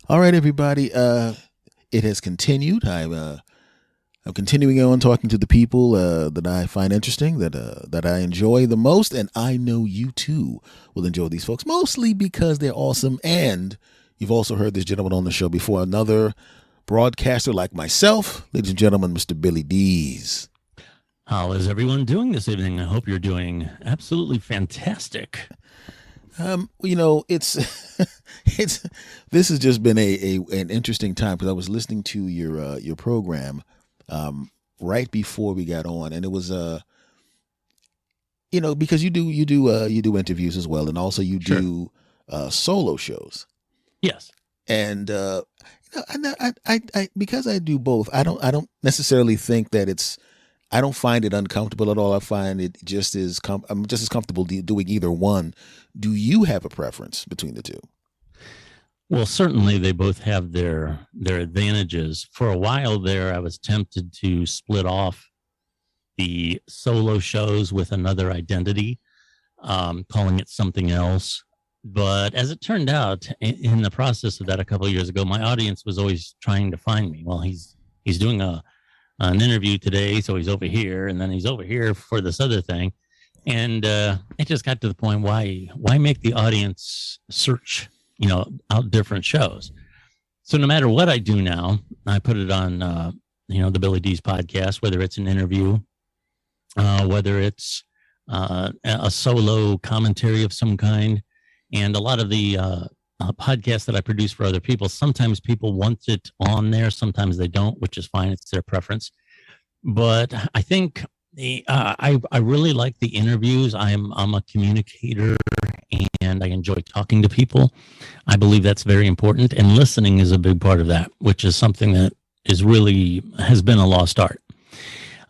All right, everybody. It has continued. I'm continuing on talking to the people that I find interesting, that I enjoy the most, and I know you too will enjoy these folks, mostly because they're awesome. And you've also heard this gentleman on the show before, another broadcaster like myself, ladies and gentlemen, Mr. Billy Dees. How is everyone doing this evening? I hope you're doing absolutely fantastic. It's this has just been an interesting time because I was listening to your program right before we got on, and it was because you do interviews as well, and also you Sure. do solo shows. Yes. And I because I do both, I don't necessarily think that I don't find it uncomfortable at all. I find it just I'm just as comfortable doing either one. Do you have a preference between the two? Well, certainly they both have their advantages. For a while there, I was tempted to split off the solo shows with another identity, calling it something else. But as it turned out, in the process of that a couple of years ago, my audience was always trying to find me. Well, he's doing an interview today, so he's over here, and then he's over here for this other thing. And it just got to the point, why make the audience search, out different shows? So no matter what I do now, I put it on, the Billy Dees podcast, whether it's an interview, whether it's a solo commentary of some kind. And a lot of the podcasts that I produce for other people, sometimes people want it on there, sometimes they don't, which is fine. It's their preference. But I think I really like the interviews. I'm a communicator and I enjoy talking to people. I believe that's very important. And listening is a big part of that, which is something that has been a lost art.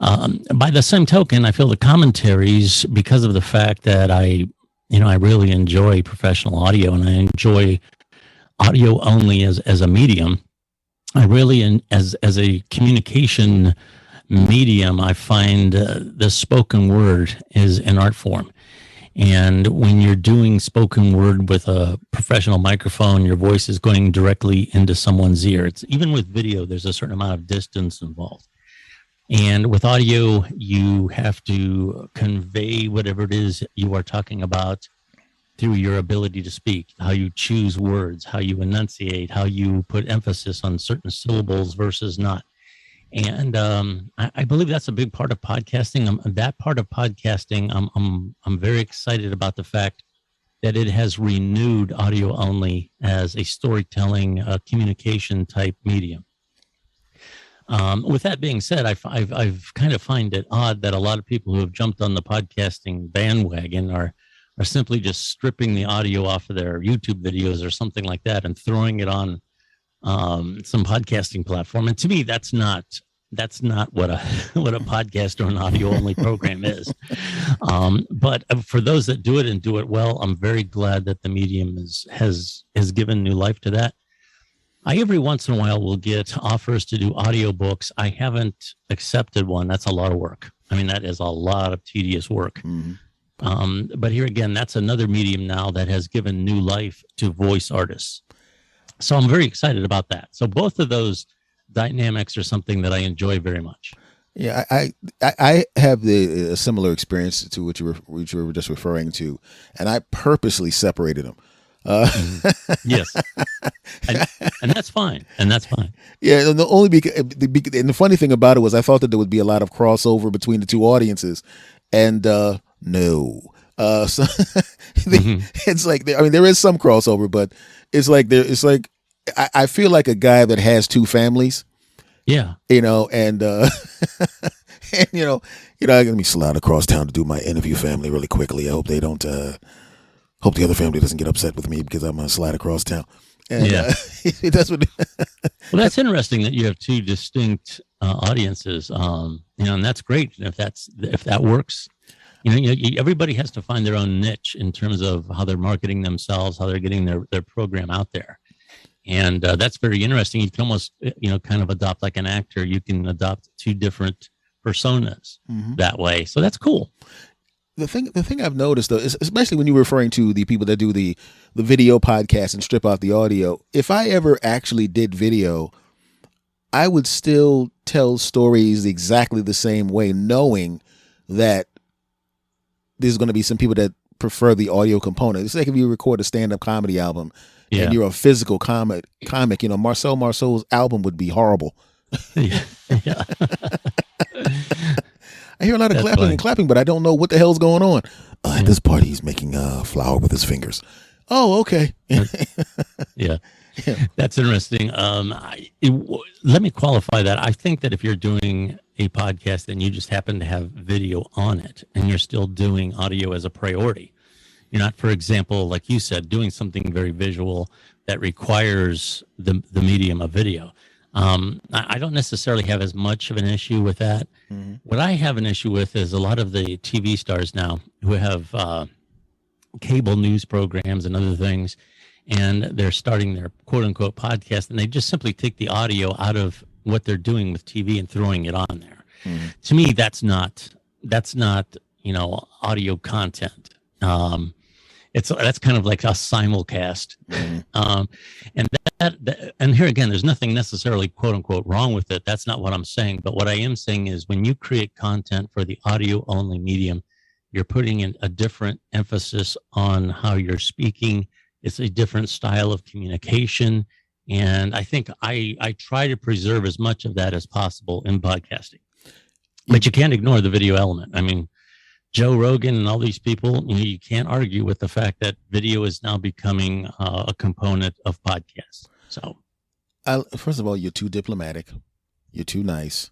By the same token, I feel the commentaries, because of the fact that I really enjoy professional audio and I enjoy audio only as a medium. I really, as a communication medium, I find the spoken word is an art form. And when you're doing spoken word with a professional microphone, your voice is going directly into someone's ear. Even with video, there's a certain amount of distance involved. And with audio, you have to convey whatever it is you are talking about through your ability to speak, how you choose words, how you enunciate, how you put emphasis on certain syllables versus not. And I believe that's a big part of podcasting. That part of podcasting, I'm very excited about the fact that it has renewed audio only as a storytelling, communication type medium. With that being said, I've kind of find it odd that a lot of people who have jumped on the podcasting bandwagon are simply just stripping the audio off of their YouTube videos or something like that and throwing it on some podcasting platform. And to me, that's not what a podcast or an audio only program is. But for those that do it and do it well, I'm very glad that the medium has given new life to that. I every once in a while will get offers to do audiobooks. I haven't accepted one. That's a lot of work. I mean, that is a lot of tedious work. Mm-hmm. But here again, that's another medium now that has given new life to voice artists. So I'm very excited about that. So both of those dynamics are something that I enjoy very much. Yeah, I have a similar experience to what you were just referring to, and I purposely separated them. Yes, and that's fine. Yeah, and the funny thing about it was I thought that there would be a lot of crossover between the two audiences, and no. So it's like there is some crossover, but it's like I feel like a guy that has two families. Yeah, and let me slide across town to do my interview family really quickly. I hope they don't. Hope the other family doesn't get upset with me because I'm gonna slide across town. And, yeah, that's what. Well, that's interesting that you have two distinct audiences. And that's great if that works. Everybody has to find their own niche in terms of how they're marketing themselves, how they're getting their program out there. And that's very interesting. You can almost, kind of adopt like an actor. You can adopt two different personas that way. So that's cool. the thing I've noticed though, is especially when you're referring to the people that do the video podcast and strip out the audio. If I ever actually did video, I would still tell stories exactly the same way, knowing that there's going to be some people that prefer the audio component. It's like if you record a stand-up comedy album and you're a physical comic, Marcel Marceau's album would be horrible. Yeah. Yeah. I hear a lot of clapping, but I don't know what the hell's going on. At this party, he's making a flower with his fingers. Oh, okay. Yeah. That's interesting. Let me qualify that. I think that if you're doing a podcast and you just happen to have video on it and you're still doing audio as a priority, you're not, for example, like you said, doing something very visual that requires the medium of video. I don't necessarily have as much of an issue with that. Mm-hmm. What I have an issue with is a lot of the TV stars now who have cable news programs and other things, and they're starting their quote unquote podcast, and they just simply take the audio out of what they're doing with TV and throwing it on there. Mm-hmm. To me, that's not audio content. That's kind of like a simulcast. Mm-hmm. And here again, there's nothing necessarily quote unquote wrong with it. That's not what I'm saying. But what I am saying is when you create content for the audio only medium, you're putting in a different emphasis on how you're speaking. It's a different style of communication. And I think I try to preserve as much of that as possible in podcasting. But you can't ignore the video element. I mean, Joe Rogan and all these people, you can't argue with the fact that video is now becoming a component of podcasts. So, first of all, you're too diplomatic. You're too nice.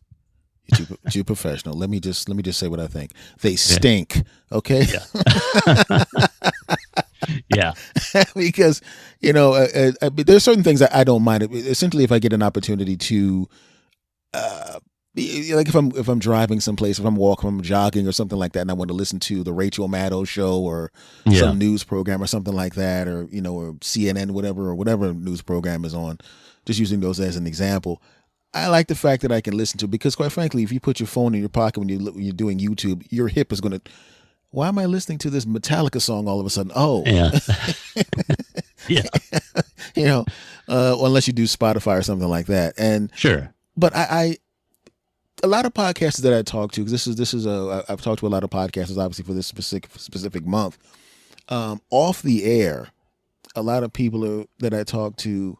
You're too professional. Let me just say what I think. They stink. Okay. Yeah. Yeah. Because there's certain things I don't mind. Essentially, if I get an opportunity to. Like if I'm driving someplace, if I'm walking, if I'm jogging or something like that, and I want to listen to the Rachel Maddow show or some news program or something like that, or or CNN, whatever news program is on, just using those as an example. I like the fact that I can listen to, because quite frankly, if you put your phone in your pocket when you're doing YouTube, your hip is going to. Why am I listening to this Metallica song all of a sudden? Oh, yeah, yeah. Unless you do Spotify or something like that, and sure. But a lot of podcasters that I talk to, because I've talked to a lot of podcasters, obviously for this specific month. Off the air, a lot of people that I talk to,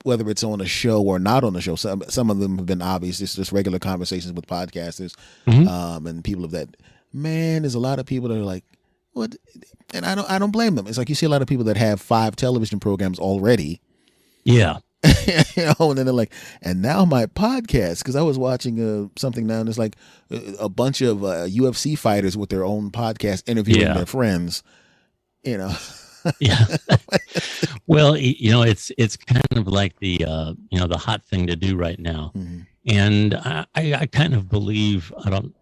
whether it's on a show or not on the show, some of them have been obvious. It's just regular conversations with podcasters, mm-hmm. And people of that. Man, there's a lot of people that are like, what? And I don't blame them. It's like you see a lot of people that have 5 television programs already. Yeah. And then they're like, and now my podcast, because I was watching something now, and it's like a bunch of UFC fighters with their own podcast interviewing their friends. Yeah. Well, it's kind of like the the hot thing to do right now, mm-hmm. and I kind of believe I don't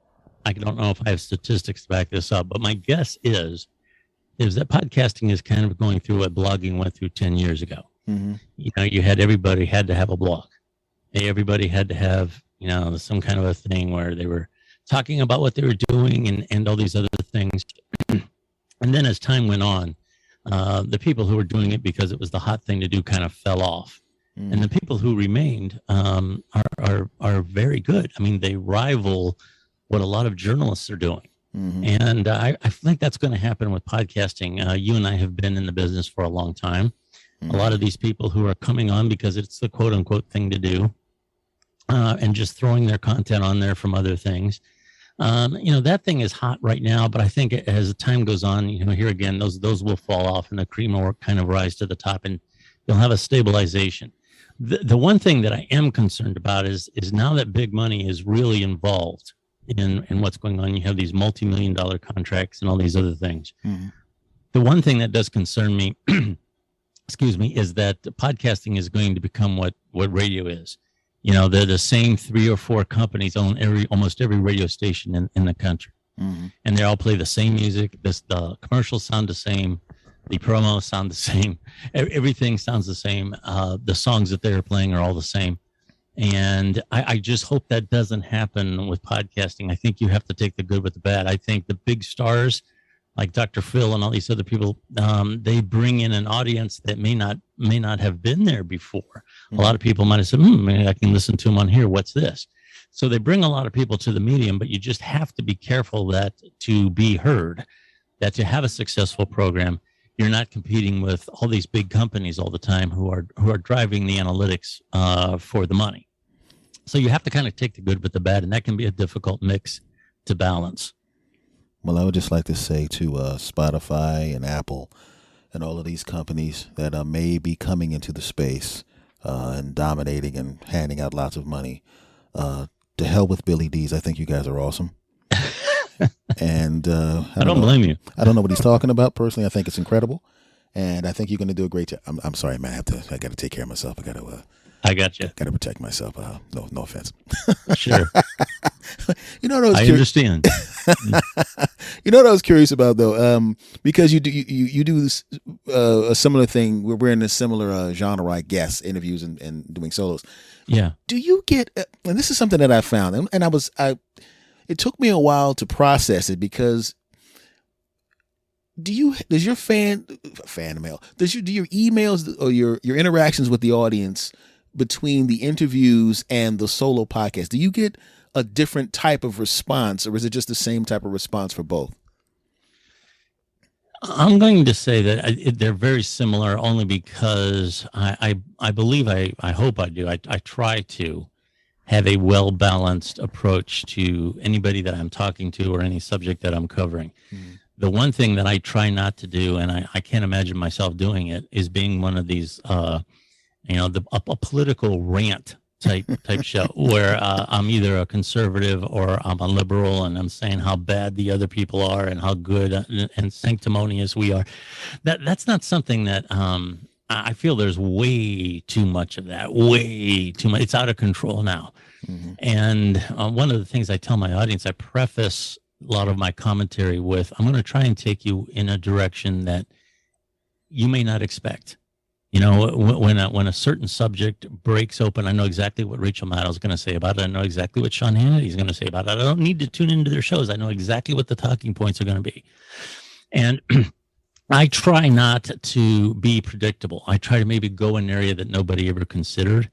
know if I have statistics to back this up, but my guess is that podcasting is kind of going through what blogging went through 10 years ago. Mm-hmm. Everybody had to have a blog. Everybody had to have, some kind of a thing where they were talking about what they were doing and all these other things. And then as time went on, the people who were doing it because it was the hot thing to do kind of fell off. Mm-hmm. And the people who remained are very good. I mean, they rival what a lot of journalists are doing. Mm-hmm. And I think that's going to happen with podcasting. You and I have been in the business for a long time. A lot of these people who are coming on because it's the quote unquote thing to do, and just throwing their content on there from other things. That thing is hot right now, but I think as the time goes on, here again, those will fall off and the cream will kind of rise to the top and you'll have a stabilization. The one thing that I am concerned about is now that big money is really involved in what's going on. You have these multi-million-dollar contracts and all these other things. Mm-hmm. The one thing that does concern me is that podcasting is going to become what radio is. They're the same 3 or 4 companies own almost every radio station in the country. Mm-hmm. And they all play the same music. The commercials sound the same. The promos sound the same. Everything sounds the same. The songs that they're playing are all the same. And I just hope that doesn't happen with podcasting. I think you have to take the good with the bad. I think the big stars like Dr. Phil and all these other people, they bring in an audience that may not have been there before. Mm-hmm. A lot of people might have said, maybe I can listen to them on here. What's this? So they bring a lot of people to the medium, but you just have to be careful that to be heard, that to have a successful program, you're not competing with all these big companies all the time who are driving the analytics for the money. So you have to kind of take the good with the bad, and that can be a difficult mix to balance. Well, I would just like to say to Spotify and Apple and all of these companies that may be coming into the space and dominating and handing out lots of money, to hell with Billy Dees. I think you guys are awesome. And I don't blame you. I don't know what he's talking about personally. I think it's incredible, and I think you're going to do a great job. I'm sorry, man. I got to take care of myself. I got you. Got to protect myself. No offense. Sure. You know what I understand. You know what I was curious about though, because you do a similar thing. We're in a similar genre, I guess, interviews and doing solos. Yeah. Do you get? And this is something that I found, and it took me a while to process it because does your fan mail, do your emails or your interactions with the audience between the interviews and the solo podcast, do you get a different type of response, or is it just the same type of response for both? I'm going to say that they're very similar only because I believe, I hope I do. I try to have a well-balanced approach to anybody that I'm talking to or any subject that I'm covering. Mm. The one thing that I try not to do, and I can't imagine myself doing it, is being one of these, a political rant type show where I'm either a conservative or I'm a liberal and I'm saying how bad the other people are and how good and sanctimonious we are. That's not something that I feel there's way too much of that, way too much. It's out of control now. Mm-hmm. And one of the things I tell my audience, I preface a lot of my commentary with, I'm going to try and take you in a direction that you may not expect. You know, when a certain subject breaks open, I know exactly what Rachel Maddow is going to say about it. I know exactly what Sean Hannity is going to say about it. I don't need to tune into their shows. I know exactly what the talking points are going to be. And I try not to be predictable. I try to maybe go an area that nobody ever considered.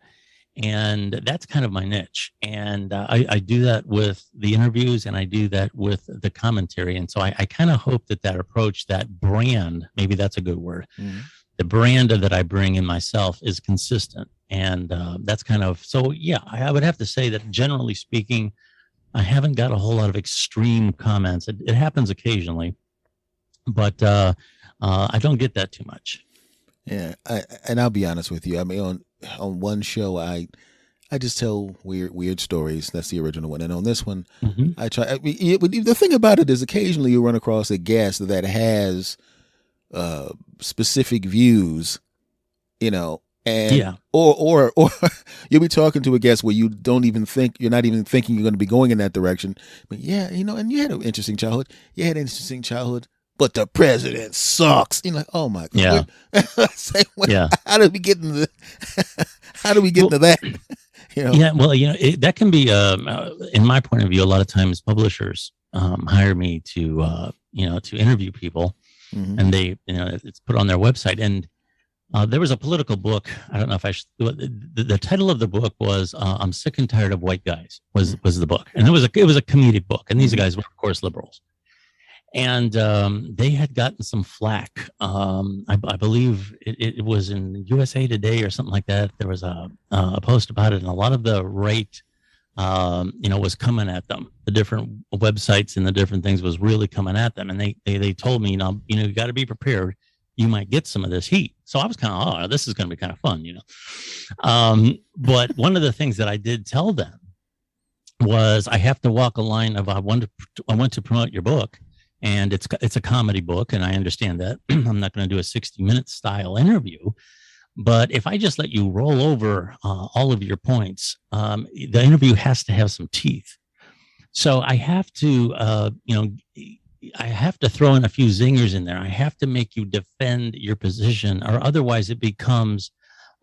And that's kind of my niche. And I do that with the interviews and I do that with the commentary. And so I kind of hope that approach, that brand, maybe that's a good word, mm-hmm. The brand that I bring in myself is consistent. And that's kind of, so yeah, I would have to say that generally speaking, I haven't got a whole lot of extreme comments. It happens occasionally, but I don't get that too much. Yeah. And I'll be honest with you. I mean, on one show, I just tell weird stories. That's the original one. And on this one, mm-hmm. I try. The thing about it is occasionally you run across a guest that has specific views, you know, and yeah. or you'll be talking to a guest where you're not even thinking you're going to be going in that direction. But yeah, you know, and you had an interesting childhood. But the president sucks. You're like, oh my God. Yeah. How did we get into that? You know? Yeah. Well, you know, that can be, in my point of view, a lot of times publishers hire me to interview people, mm-hmm. and they, it's put on their website. And there was a political book. I don't know if the title of the book was "I'm Sick and Tired of White Guys" was the book, and it was a comedic book. And these guys were, of course, liberals. And they had gotten some flack. I believe it was in USA Today or something like that. There was a post about it, and a lot of the right, was coming at them. The different websites and the different things was really coming at them. And they told me, you got to be prepared. You might get some of this heat. So I was kind of, this is going to be kind of fun, But one of the things that I did tell them was I have to walk a line of I want to promote your book. And it's a comedy book, and I understand that. I'm not going to do a 60-minute style interview, but if I just let you roll over all of your points, the interview has to have some teeth. So I have to, I have to throw in a few zingers in there. I have to make you defend your position, or otherwise it becomes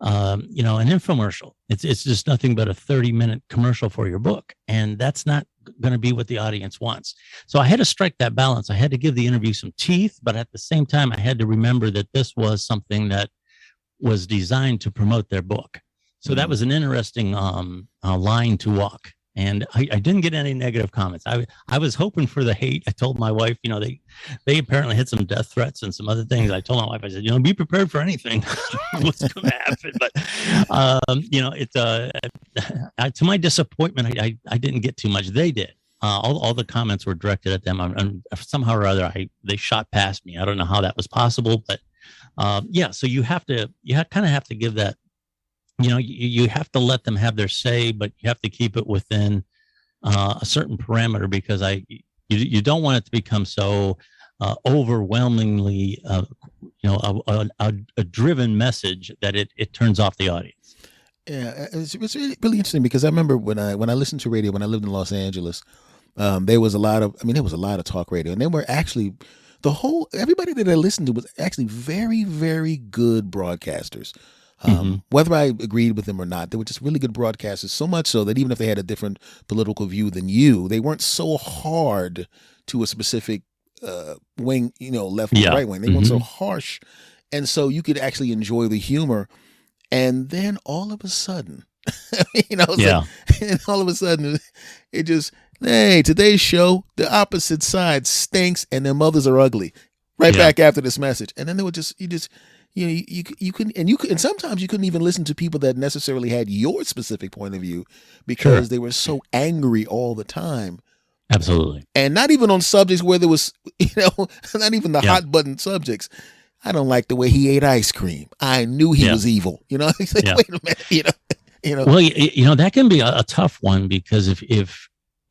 an infomercial. It's just nothing but a 30-minute commercial for your book. And that's not going to be what the audience wants. So I had to strike that balance. I had to give the interview some teeth, but at the same time, I had to remember that this was something that was designed to promote their book. So that was an interesting line to walk. And I didn't get any negative comments. I was hoping for the hate. I told my wife, they apparently had some death threats and some other things. I told my wife, I said, be prepared for anything. What's going to happen? But, to my disappointment, I didn't get too much. They did. All the comments were directed at them. And somehow or other, they shot past me. I don't know how that was possible, but so you kind of have to give that. You have to let them have their say, but you have to keep it within a certain parameter, because you don't want it to become so overwhelmingly, a driven message that it turns off the audience. Yeah, it's really, really interesting, because I remember when I listened to radio when I lived in Los Angeles, there was a lot of talk radio, and they were actually everybody that I listened to was actually very, very good broadcasters. Whether I agreed with them or not, they were just really good broadcasters, so much so that even if they had a different political view than you, they weren't so hard to a specific wing, left or right wing. They weren't so harsh. And so you could actually enjoy the humor. And then all of a sudden, and all of a sudden it just, hey, today's show, the opposite side stinks and their mothers are ugly. Back after this message. And then they would and sometimes you couldn't even listen to people that necessarily had your specific point of view, because they were so angry all the time. Absolutely. And not even on subjects where there was, not even the hot button subjects. I don't like the way he ate ice cream. I knew he was evil. He's like, wait a minute, Well, that can be a tough one, because if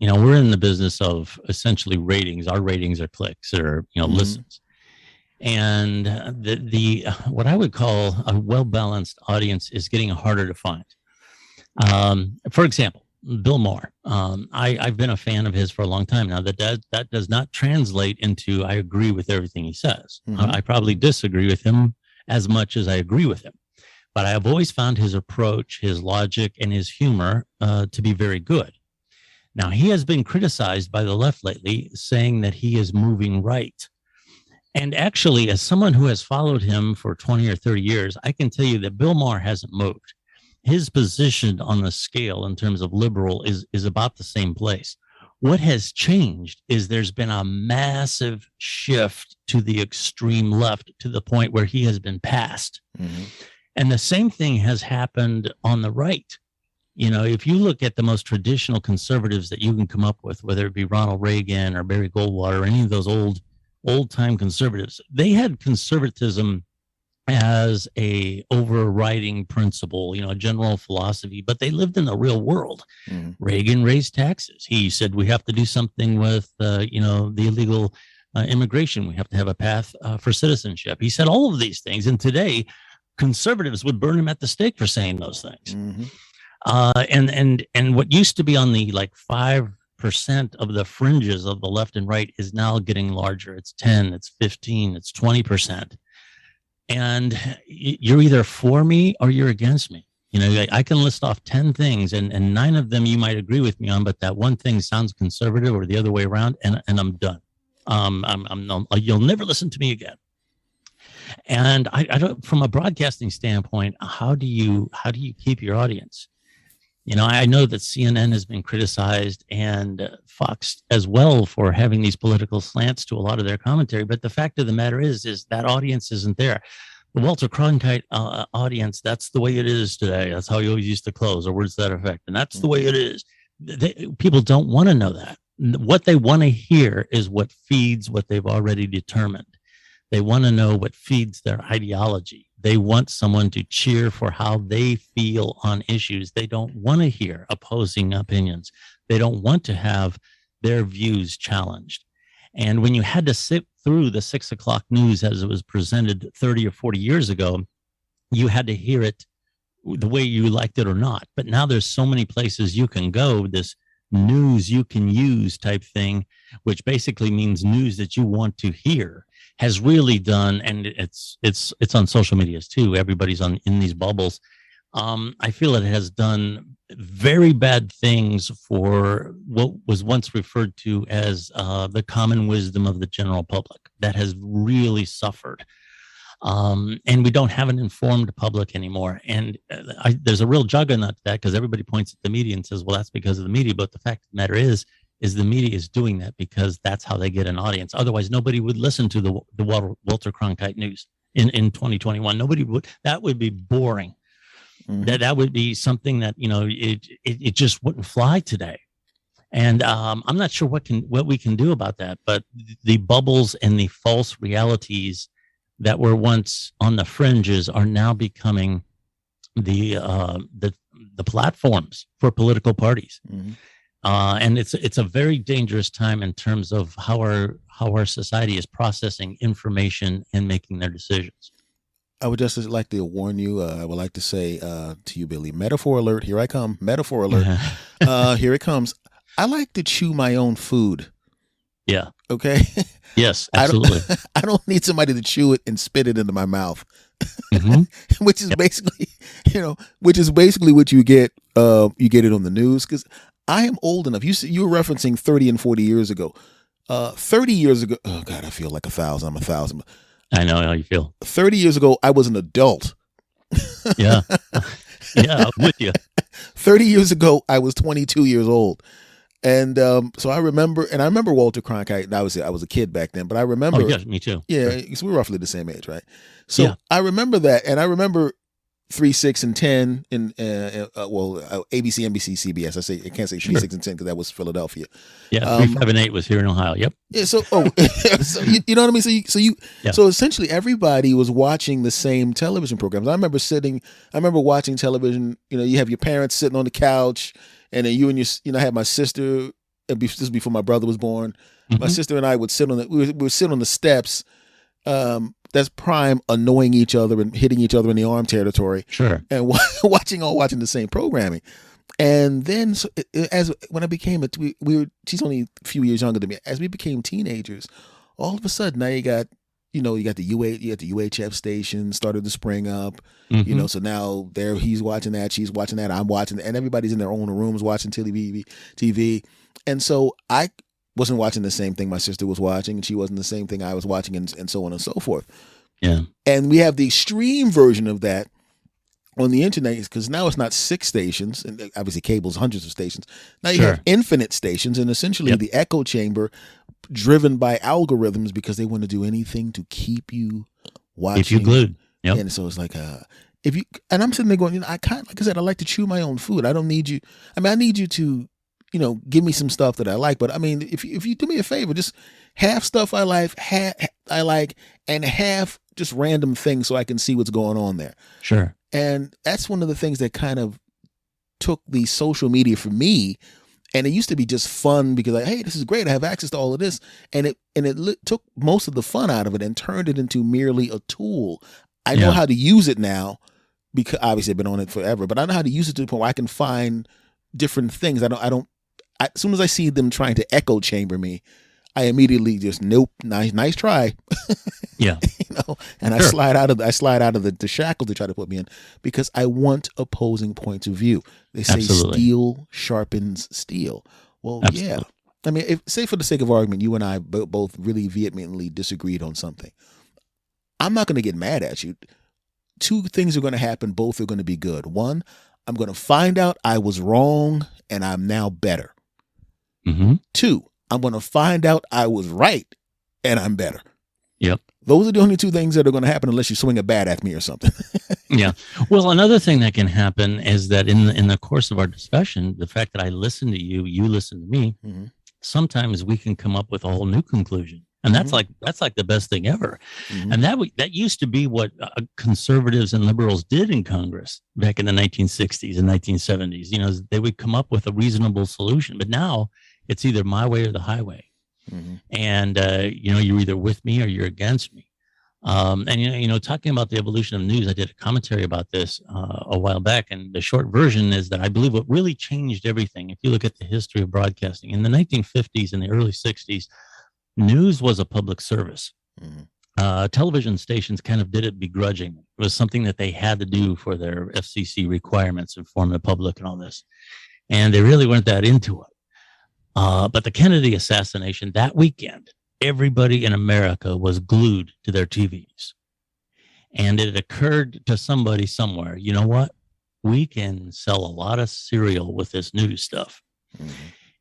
we're in the business of essentially ratings, our ratings are clicks or, listens. And the what I would call a well-balanced audience is getting harder to find. For example, Bill Maher. I've been a fan of his for a long time now. That does not translate into I agree with everything he says. I probably disagree with him as much as I agree with him. But I have always found his approach, his logic, and his humor to be very good. Now, he has been criticized by the left lately, saying that he is moving right. And actually, as someone who has followed him for 20 or 30 years, I can tell you that Bill Maher hasn't moved. His position on the scale in terms of liberal is about the same place. What has changed is there's been a massive shift to the extreme left, to the point where he has been passed. And the same thing has happened on the right. If you look at the most traditional conservatives that you can come up with, whether it be Ronald Reagan or Barry Goldwater or any of those old-time conservatives, they had conservatism as a overriding principle, a general philosophy, but they lived in the real world. Reagan raised taxes. He said we have to do something with, the illegal immigration. We have to have a path for citizenship. He said all of these things, and today conservatives would burn him at the stake for saying those things. And what used to be on the 5% of the fringes of the left and right is now getting larger. It's 10, it's 15, it's 20%. And you're either for me or you're against me. I can list off 10 things and 9 of them you might agree with me on, but that one thing sounds conservative or the other way around, and I'm done. You'll never listen to me again. And I don't, from a broadcasting standpoint, how do you keep your audience? I know that CNN has been criticized, and Fox as well, for having these political slants to a lot of their commentary. But the fact of the matter is that audience isn't there. The Walter Cronkite audience, that's the way it is today. That's how you always used to close, or words to that effect. And that's the way it is. People don't want to know that. What they want to hear is what feeds what they've already determined. They want to know what feeds their ideology. They want someone to cheer for how they feel on issues. They don't want to hear opposing opinions. They don't want to have their views challenged. And when you had to sit through the 6 o'clock news as it was presented 30 or 40 years ago, you had to hear it the way you liked it or not. But now there's so many places you can go, this news you can use type thing, which basically means news that you want to hear. has really done, and it's on social medias too. Everybody's in these bubbles. I feel it has done very bad things for what was once referred to as the common wisdom of the general public. That has really suffered. And we don't have an informed public anymore. And there's a real juggernaut to that, because everybody points at the media and says, well, that's because of the media. But the fact of the matter is the media is doing that because that's how they get an audience. Otherwise, nobody would listen to the Walter Cronkite news in 2021. Nobody would. That would be boring. Mm-hmm. That would be something that, it just wouldn't fly today. And I'm not sure what we can do about that. But the bubbles and the false realities that were once on the fringes are now becoming the platforms for political parties. Mm-hmm. And it's a very dangerous time in terms of how our society is processing information and making their decisions. I would just like to warn you. I would like to say to you, Billy, metaphor alert. Here I come. Metaphor alert. Here it comes. I like to chew my own food. Yeah. Okay. Yes, absolutely. I don't need somebody to chew it and spit it into my mouth, mm-hmm. which is basically, which is basically what you get. You get it on the news, because I am old enough. You were referencing 30 and 40 years ago. 30 years ago. Oh God, I feel like 1,000. I'm 1,000. I know how you feel. 30 years ago, I was an adult. Yeah. Yeah, I'm with you. 30 years ago, I was 22 years old. And so I remember Walter Cronkite. And I was a kid back then, but I remember. Oh, yeah, me too. Yeah, sure. Because we're roughly the same age, right? So I remember that, and I remember 3, 6, and 10 in ABC, NBC, CBS. I can't say 3, 6, and 10 because that was Philadelphia. Yeah, 3, 5, and 8 was here in Ohio. Yep. Yeah. So so you know what I mean. So essentially everybody was watching the same television programs. I remember watching television. You have your parents sitting on the couch. And then you and your, I had my sister. This was before my brother was born. Mm-hmm. My sister and I would sit we would sit on the steps. That's prime annoying each other and hitting each other in the arm territory. Sure. And watching the same programming. And then when I became she's only a few years younger than me. As we became teenagers, all of a sudden now you got the UHF station started to spring up, mm-hmm. So now he's watching that, she's watching that, I'm watching, and everybody's in their own rooms watching TV. And so I wasn't watching the same thing my sister was watching, and she wasn't the same thing I was watching, and so on and so forth. Yeah. And we have the extreme version of that on the internet, because now it's not 6 stations, and obviously cable's hundreds of stations. Now you have infinite stations, and essentially the echo chamber driven by algorithms, because they want to do anything to keep you watching. If you glued. Yep. And so it's like, and I'm sitting there going, like I said, I like to chew my own food. I don't need you. I mean, I need you to, give me some stuff that I like. But I mean, if you do me a favor, just half stuff I like, and half just random things so I can see what's going on there. Sure. And that's one of the things that kind of took the social media for me. And it used to be just fun because, like, hey, this is great. I have access to all of this. And it took most of the fun out of it and turned it into merely a tool. I know how to use it now, because obviously I've been on it forever, but I know how to use it to the point where I can find different things. As soon as I see them trying to echo chamber me, I immediately just, nope, nice try. Yeah. And I slide out of the shackle they try to put me in, because I want opposing points of view. They say steel sharpens steel. Well, yeah. I mean, say for the sake of argument, you and I both really vehemently disagreed on something. I'm not going to get mad at you. 2 things are going to happen. Both are going to be good. 1, I'm going to find out I was wrong and I'm now better. Mm-hmm. 2, I'm going to find out I was right and I'm better. Yep. Those are the only 2 things that are going to happen unless you swing a bat at me or something. Yeah. Well, another thing that can happen is that in the course of our discussion, the fact that I listen to you, you listen to me, mm-hmm. sometimes we can come up with a whole new conclusion. And that's like the best thing ever. Mm-hmm. And that used to be what conservatives and liberals did in Congress back in the 1960s and 1970s. They would come up with a reasonable solution. But now it's either my way or the highway. Mm-hmm. And, you're either with me or you're against me. And talking about the evolution of news, I did a commentary about this a while back. And the short version is that I believe what really changed everything, if you look at the history of broadcasting in the 1950s and the early 60s, news was a public service. Mm-hmm. television stations kind of did it begrudgingly. It was something that they had to do for their FCC requirements, inform the public and all this. And they really weren't that into it. But the Kennedy assassination that weekend, everybody in America was glued to their TVs. And it occurred to somebody somewhere, you know what? We can sell a lot of cereal with this news stuff. Mm-hmm.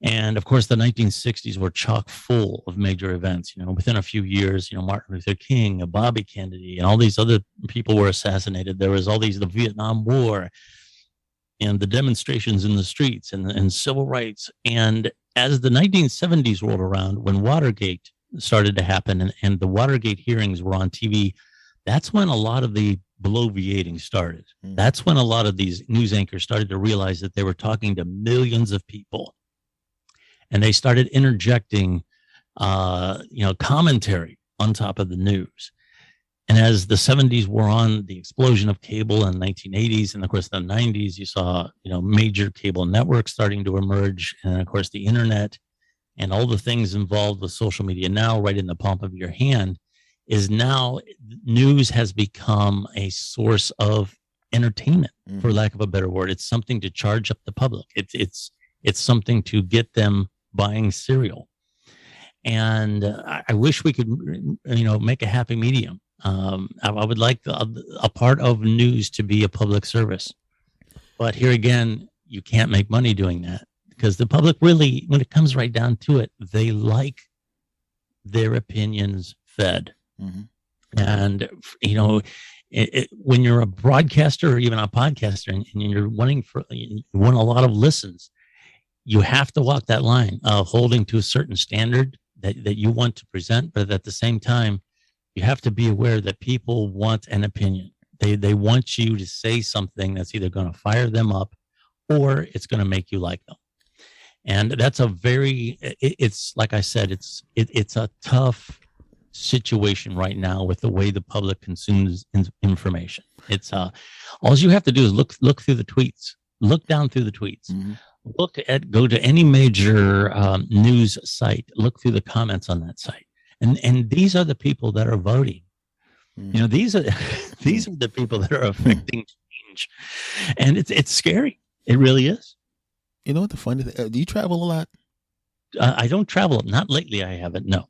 And of course, the 1960s were chock full of major events. Within a few years, Martin Luther King, Bobby Kennedy, and all these other people were assassinated. There was the Vietnam War and the demonstrations in the streets and civil rights. And as the 1970s rolled around, when Watergate started to happen and the Watergate hearings were on TV, that's when a lot of the bloviating started. Mm-hmm. That's when a lot of these news anchors started to realize that they were talking to millions of people. And they started interjecting, commentary on top of the news. And as the 70s wore on, the explosion of cable in the 1980s, and of course the 90s, you saw, major cable networks starting to emerge. And of course the internet and all the things involved with social media now right in the palm of your hand is now news has become a source of entertainment, mm-hmm. for lack of a better word. It's something to charge up the public. It's something to get them buying cereal. And I wish we could, make a happy medium. I would like a part of news to be a public service. But here again, you can't make money doing that because the public really, when it comes right down to it, they like their opinions fed. Mm-hmm. And, when you're a broadcaster or even a podcaster and you want a lot of listens, you have to walk that line of holding to a certain standard that you want to present. But at the same time, you have to be aware that people want an opinion. They want you to say something that's either going to fire them up or it's going to make you like them. And that's it's like I said, it's a tough situation right now with the way the public consumes information. It's all you have to do is look through the tweets, look down through the tweets, mm-hmm. Go to any major news site, look through the comments on that site. And these are the people that are voting. Mm-hmm. These are the people that are affecting change. And it's scary. It really is. You know what the funny thing, do you travel a lot? I don't travel. Not lately. I haven't. No.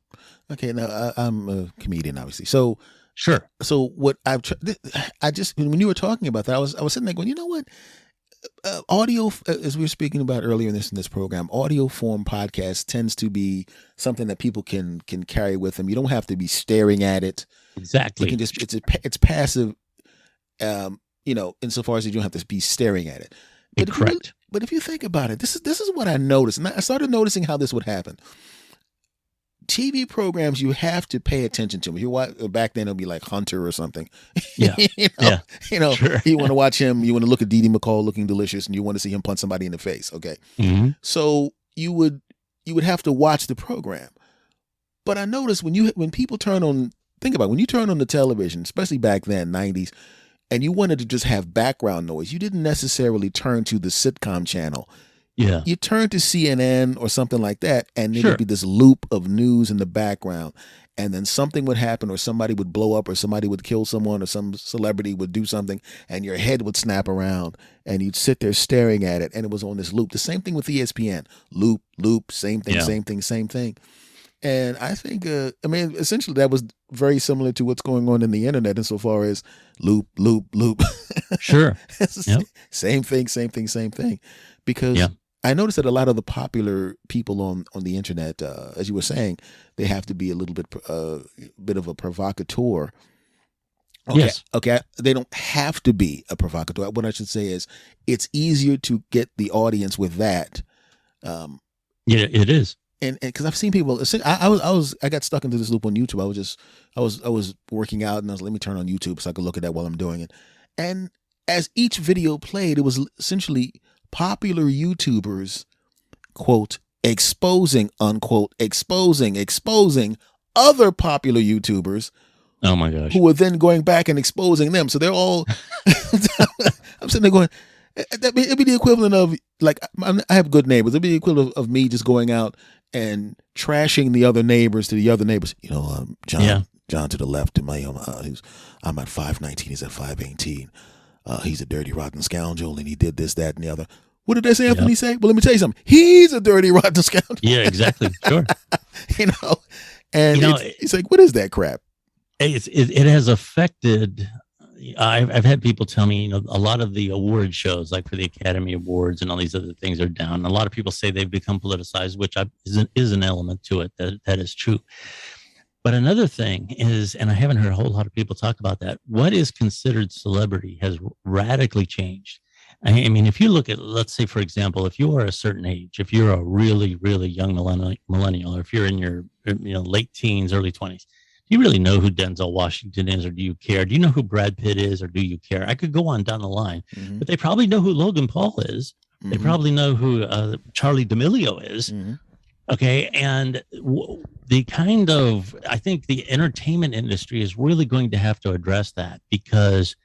Okay. Now I'm a comedian, obviously. So sure. So what I just, when you were talking about that, I was sitting there going, you know what? Audio, as we were speaking about earlier in this program, audio form podcast tends to be something that people can carry with them. You don't have to be staring at it. Exactly. You can just it's passive. Insofar as you don't have to be staring at it. But correct. But if you think about it, this is what I noticed, and I started noticing how this would happen. TV programs you have to pay attention to. If you watch back then, it'll be like Hunter or something. Yeah, Sure. You want to watch him. You want to look at Dee McCall looking delicious, and you want to see him punch somebody in the face. Okay, mm-hmm. So you would have to watch the program. But I noticed when people turn on, think about it, when you turn on the television, especially back then, 90s, and you wanted to just have background noise, you didn't necessarily turn to the sitcom channel. Yeah. You turn to CNN or something like that, and there would be this loop of news in the background. And then something would happen, or somebody would blow up, or somebody would kill someone, or some celebrity would do something, and your head would snap around, and you'd sit there staring at it, and it was on this loop. The same thing with ESPN. Loop, same thing, same thing. And I think, essentially that was very similar to what's going on in the internet insofar as loop. Sure. Same thing. Because I noticed that a lot of the popular people on the internet, as you were saying, they have to be a little bit of a provocateur. Okay, yes. Okay. They don't have to be a provocateur. What I should say is, it's easier to get the audience with that. Yeah, it is. And because I've seen people, I got stuck into this loop on YouTube. I was working out, and I was let me turn on YouTube so I could look at that while I'm doing it. And as each video played, it was essentially popular YouTubers, quote, exposing other popular YouTubers. Oh my gosh. Who were then going back and exposing them. So they're all, I'm sitting there going, it'd be the equivalent of, like, I have good neighbors. It'd be the equivalent of me just going out and trashing the other neighbors to the other neighbors. John, John to the left, and I'm at 5'19", he's at 5'18". He's a dirty, rotten scoundrel, and he did this, that, and the other. What did this Anthony say? Well, let me tell you something. He's a dirty, rotten scoundrel. Yeah, exactly. Sure. And it's like, what is that crap? It has affected. I've had people tell me, a lot of the award shows, like for the Academy Awards and all these other things, are down. And a lot of people say they've become politicized, which is an element to it. That is true. But another thing is, and I haven't heard a whole lot of people talk about that, what is considered celebrity has radically changed. I mean, if you look at, let's say, for example, if you are a certain age, if you're a really, really young millennial, or if you're in your late teens, early 20s, do you really know who Denzel Washington is, or do you care? Do you know who Brad Pitt is, or do you care? I could go on down the line, but they probably know who Logan Paul is. They probably know who Charlie D'Amelio is. Okay. And I think the entertainment industry is really going to have to address that, because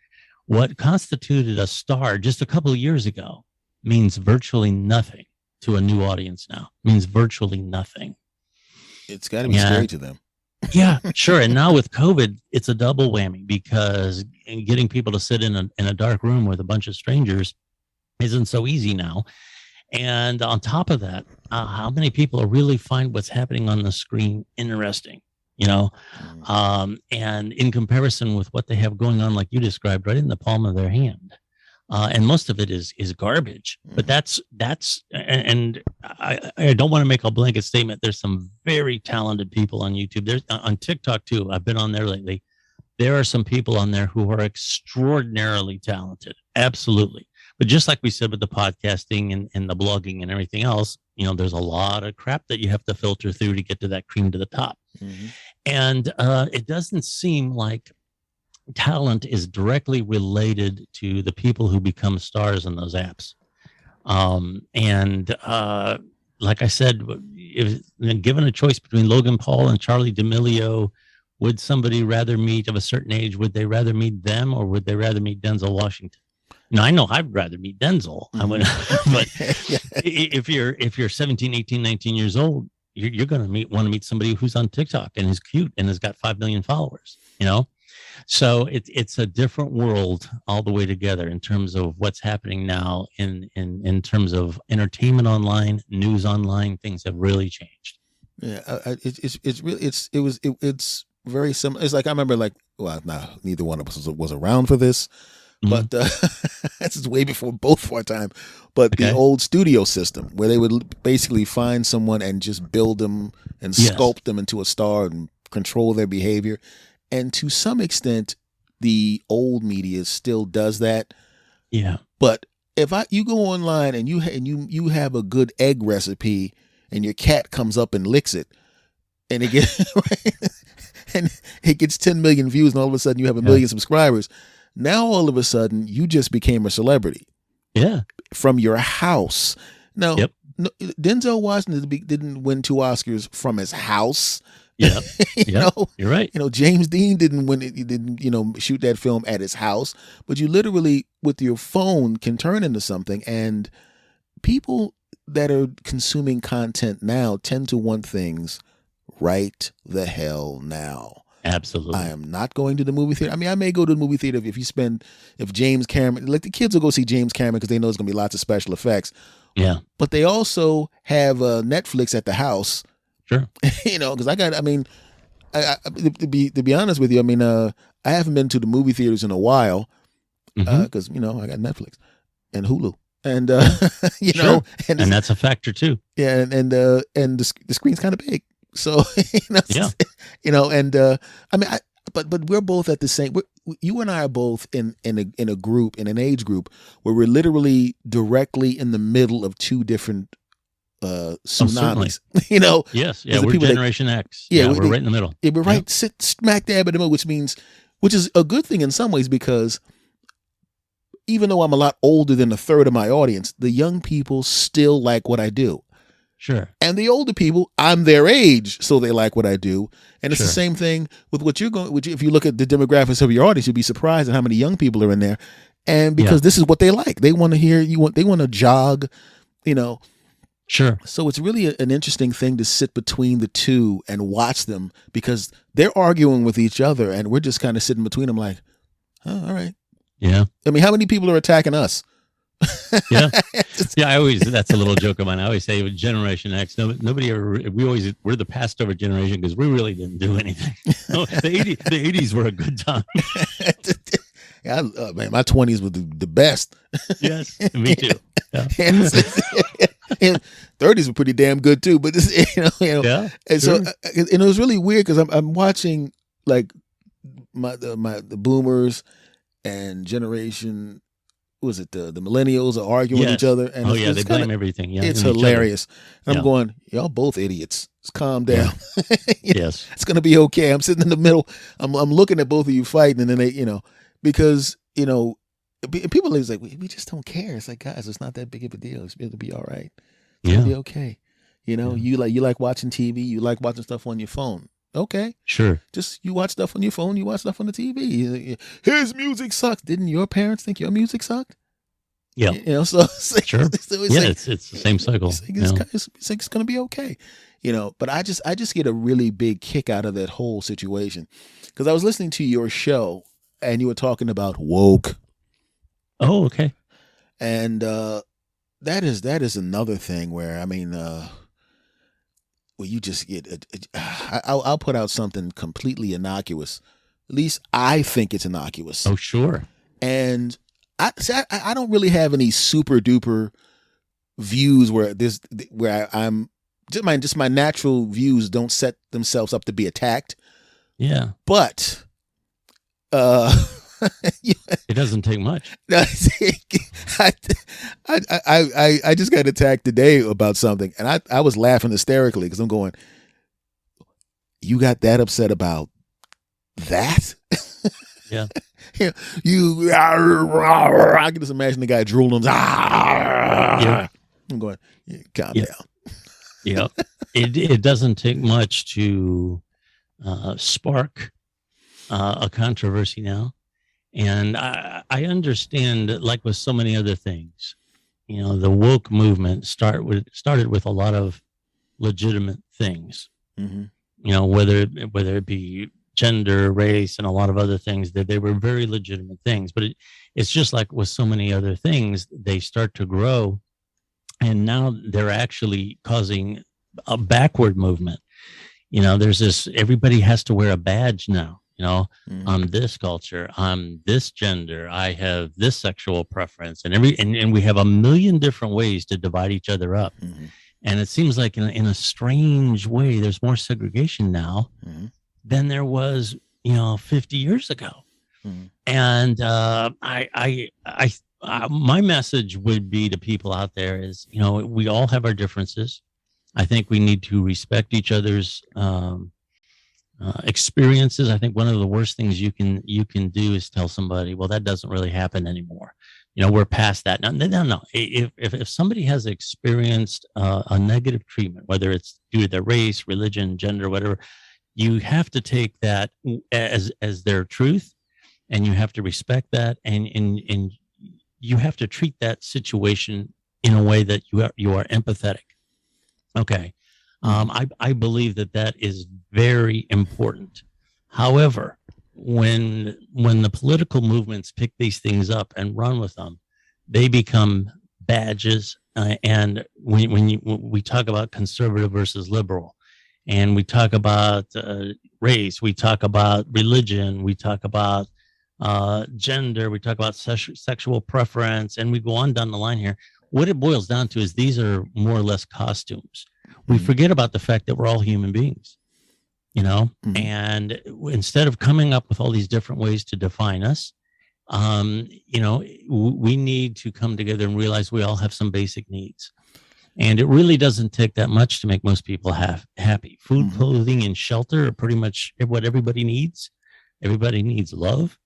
what constituted a star just a couple of years ago means virtually nothing to a new audience now. It means virtually nothing. It's got to be scary to them. Yeah, sure. And now with COVID, it's a double whammy, because getting people to sit in a dark room with a bunch of strangers isn't so easy now. And on top of that, how many people really find what's happening on the screen interesting, and in comparison with what they have going on, like you described, right in the palm of their hand. And most of it is garbage, but and I don't want to make a blanket statement. There's some very talented people on YouTube. There's on TikTok too. I've been on there lately. There are some people on there who are extraordinarily talented. Absolutely. But just like we said with the podcasting and the blogging and everything else, there's a lot of crap that you have to filter through to get to that cream to the top. And it doesn't seem like talent is directly related to the people who become stars in those apps. Like I said, if given a choice between Logan Paul and Charlie D'Amelio, would somebody rather meet of a certain age? Would they rather meet them, or would they rather meet Denzel Washington? Now, I know I'd rather meet Denzel. I would, but if you're 17, 18, 19 years old, you're going to want to meet somebody who's on TikTok and is cute and has got 5 million followers, So it's a different world all the way together in terms of what's happening now in terms of entertainment online, news online. Things have really changed. Yeah, it's very similar. It's like, I remember, neither one of us was around for this, but this is way before both of our time. But the old studio system, where they would basically find someone and just build them and sculpt them into a star and control their behavior. And to some extent, the old media still does that. Yeah. But if you go online and you have a good egg recipe, and your cat comes up and licks it, and it gets 10 million views, and all of a sudden you have a million subscribers. Now all of a sudden you just became a celebrity. Yeah. From your house. Now, Denzel Washington didn't win 2 Oscars from his house. Yeah, you're right. James Dean didn't shoot that film at his house, but you literally with your phone can turn into something. And people that are consuming content now tend to want things right the hell now. Absolutely. I am not going to the movie theater. I mean, I may go to the movie theater if James Cameron, like the kids will go see James Cameron because they know there's going to be lots of special effects. Yeah. But they also have Netflix at the house. Sure. Because to be honest with you, I haven't been to the movie theaters in a while because, I got Netflix and Hulu. And, sure. And that's a factor too. Yeah. And the screen's kind of big. So, but we're both at the same, you and I are both in a group, in an age group where we're literally directly in the middle of 2 different tsunamis. Yes. Yeah. We're Generation X. Yeah. We're right in the middle. Yeah, we're right, sit smack dab in the middle, which is a good thing in some ways, because even though I'm a lot older than a third of my audience, the young people still like what I do. Sure. And the older people, I'm their age, so they like what I do. And it's the same thing with what you're going. If you look at the demographics of your audience, you'll be surprised at how many young people are in there. And because this is what they like, they want to hear you. They want to jog, Sure. So it's really an interesting thing to sit between the two and watch them because they're arguing with each other and we're just kind of sitting between them like, oh, all right. Yeah. I mean, how many people are attacking us? Yeah. Yeah. That's a little joke of mine. I always say with Generation X, nobody ever, we're the passed over generation because we really didn't do anything. No, the 80s were a good time. Yeah, man, my 20s were the best. Yes, me too. Yeah. And 30s were pretty damn good too. But this, Yeah, and sure. so and it was really weird because I'm watching like the boomers and generation. Was it the millennials are arguing with each other? And they blame everything. Yeah, it's hilarious. And I'm going, y'all both idiots. Just calm down. Yeah. Yes, it's gonna be okay. I'm sitting in the middle. I'm looking at both of you fighting, and then they, because people are like, we just don't care. It's like, guys, it's not that big of a deal. It'll be all right. It's gonna be okay. You like watching TV. You like watching stuff on your phone. Okay, sure. Just you watch stuff on your phone. You watch stuff on the TV. His music sucks. Didn't your parents think your music sucked? Yeah. So sure. So it's the same cycle. It's gonna be okay. But I just get a really big kick out of that whole situation because I was listening to your show and you were talking about woke. Oh, okay. And that is another thing where I mean. Well, you just get. I'll put out something completely innocuous. At least I think it's innocuous. Oh, sure. And I don't really have any super duper views where I'm just my natural views don't set themselves up to be attacked. Yeah. But it doesn't take much. I just got attacked today about something, and I was laughing hysterically because I'm going, you got that upset about that? Yeah. I can just imagine the guy drooling. Yeah. I'm going, calm down. Yeah. It doesn't take much to spark a controversy now. And I understand, like with so many other things, the woke movement started with a lot of legitimate things. Mm-hmm. Whether it be gender, race, and a lot of other things, that they were very legitimate things. But it's just like with so many other things, they start to grow, and now they're actually causing a backward movement. There's this, everybody has to wear a badge now. Mm-hmm. I'm this culture, I'm this gender, I have this sexual preference, and we have a million different ways to divide each other up. Mm-hmm. And it seems like in a strange way, there's more segregation now mm-hmm. than there was, 50 years ago. Mm-hmm. And my message would be to people out there is, we all have our differences. I think we need to respect each other's experiences. I think one of the worst things you can do is tell somebody, well, that doesn't really happen anymore. We're past that. No. If somebody has experienced a negative treatment, whether it's due to their race, religion, gender, whatever, you have to take that as their truth, and you have to respect that, and you have to treat that situation in a way that you are empathetic. Okay. I believe that is very important. However, when the political movements pick these things up and run with them, they become badges. And when we talk about conservative versus liberal, and we talk about race, we talk about religion, we talk about gender, we talk about sexual preference, and we go on down the line here. What it boils down to is these are more or less costumes. We forget about the fact that we're all human beings, mm-hmm. and instead of coming up with all these different ways to define us, we need to come together and realize we all have some basic needs. And it really doesn't take that much to make most people happy. Food, mm-hmm. clothing, and shelter are pretty much what everybody needs. Everybody needs love,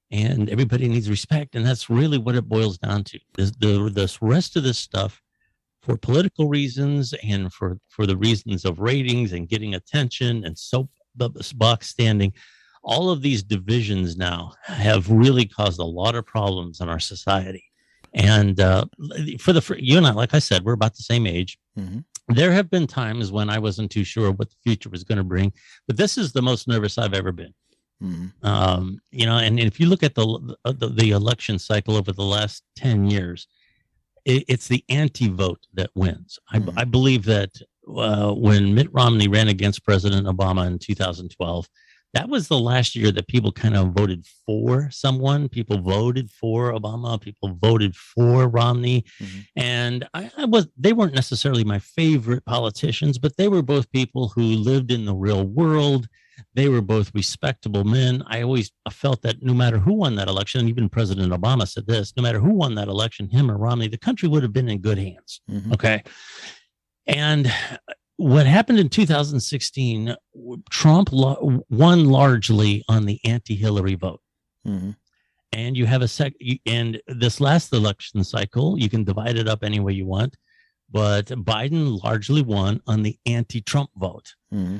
and everybody needs respect. And that's really what it boils down to. The rest of this stuff, for political reasons and for the reasons of ratings and getting attention and soapbox standing, all of these divisions now have really caused a lot of problems in our society. And you and I, like I said, we're about the same age. Mm-hmm. There have been times when I wasn't too sure what the future was going to bring, but this is the most nervous I've ever been. Mm-hmm. And if you look at the election cycle over the last 10 years, it's the anti-vote that wins. I believe that when Mitt Romney ran against President Obama in 2012, that was the last year that people kind of voted for someone. People voted for Obama. People voted for Romney. Mm-hmm. And they weren't necessarily my favorite politicians, but they were both people who lived in the real world. They were both respectable men. I always felt that no matter who won that election, and even President Obama said this, no matter who won that election, him or Romney, the country would have been in good hands. Mm-hmm. Okay. And what happened in 2016, Trump won largely on the anti-Hillary vote. Mm-hmm. And you have and this last election cycle, you can divide it up any way you want, but Biden largely won on the anti-Trump vote. Mm-hmm.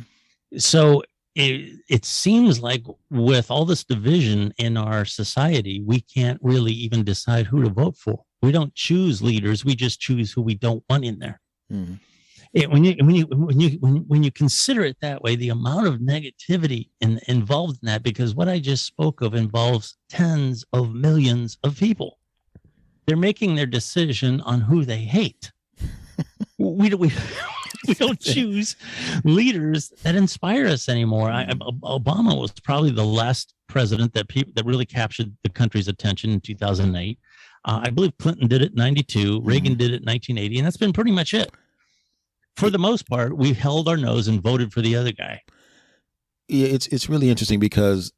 So it seems like with all this division in our society, we can't really even decide who to vote for. We don't choose leaders. We just choose who we don't want in there. Mm-hmm. When you consider it that way, the amount of negativity involved in that, because what I just spoke of involves tens of millions of people. They're making their decision on who they hate. We don't choose leaders that inspire us anymore. Obama was probably the last president that really captured the country's attention in 2008. I believe Clinton did it in 92, Reagan did it in 1980, and that's been pretty much it. For the most part, we held our nose and voted for the other guy. Yeah, it's really interesting because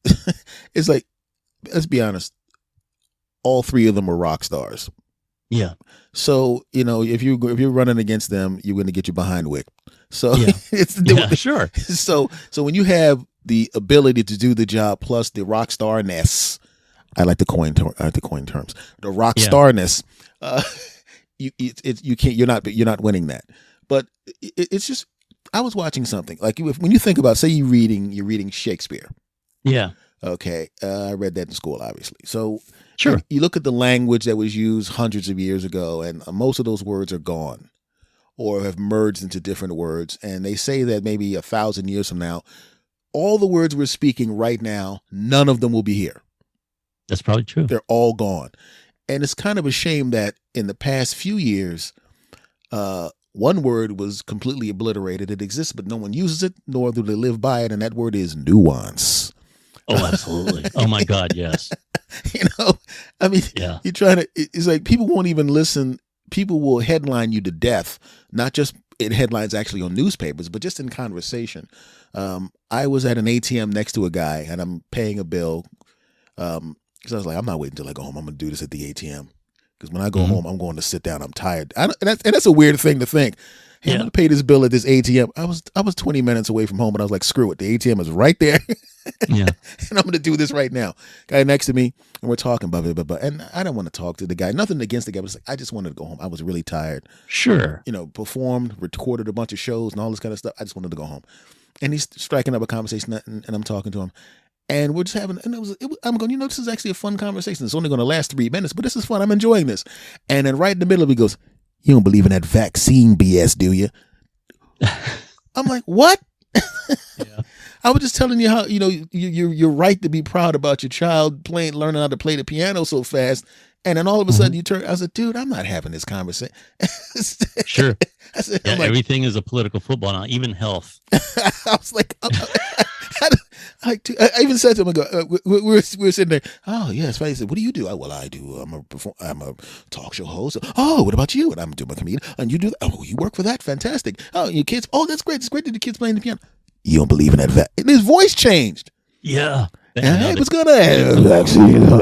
it's like, let's be honest, all three of them are rock stars. Yeah. So, if you're running against them, you're going to get your behind whipped. So yeah. Sure. So when you have the ability to do the job plus the rock starness, I like to coin terms. The rock starness, you're not winning that. But it's just, I was watching something like when you think about, say you're reading Shakespeare. Yeah. Okay. I read that in school, obviously. So sure. You look at the language that was used hundreds of years ago, and most of those words are gone or have merged into different words. And they say that maybe 1,000 years from now, all the words we're speaking right now, none of them will be here. That's probably true. They're all gone. And it's kind of a shame that in the past few years, one word was completely obliterated. It exists, but no one uses it, nor do they live by it. And that word is nuance. Oh, absolutely. Oh, my God, yes. I mean, you're trying to, it's like people won't even listen. People will headline you to death, not just in headlines actually on newspapers, but just in conversation. I was at an ATM next to a guy, and I'm paying a bill. Because I was like, I'm not waiting until I go home. I'm going to do this at the ATM. Because when I go home, I'm going to sit down. I'm tired. And that's a weird thing to think. Hey, I'm going to pay this bill at this ATM. I was 20 minutes away from home, and I was like, screw it. The ATM is right there. Yeah. And I'm going to do this right now. Guy next to me, and we're talking, blah, blah, blah, blah. And I don't want to talk to the guy. Nothing against the guy. But I just wanted to go home. I was really tired. Sure. Performed, recorded a bunch of shows and all this kind of stuff. I just wanted to go home. And he's striking up a conversation, and I'm talking to him. And we're just having, and I'm going, this is actually a fun conversation. It's only going to last 3 minutes, but this is fun. I'm enjoying this. And then right in the middle of it, he goes, you don't believe in that vaccine BS, do you? I'm like, what? Yeah. I was just telling you how, you're right to be proud about your child learning how to play the piano so fast. And then all of a sudden you turn, I said, dude, I'm not having this conversation. Sure. I said, like, everything is a political football now, even health. I was like, I even said to him, I go, we're sitting there. Oh, yeah, it's funny. He said, what do you do? Well, I do. I'm a talk show host. Oh, what about you? And I'm doing my comedian. And you do that? Oh, you work for that? Fantastic. Oh, your kids? Oh, that's great. It's great that the kids playing the piano. You don't believe in that and his voice changed. Yeah. Hey, what's going on? Vaccine.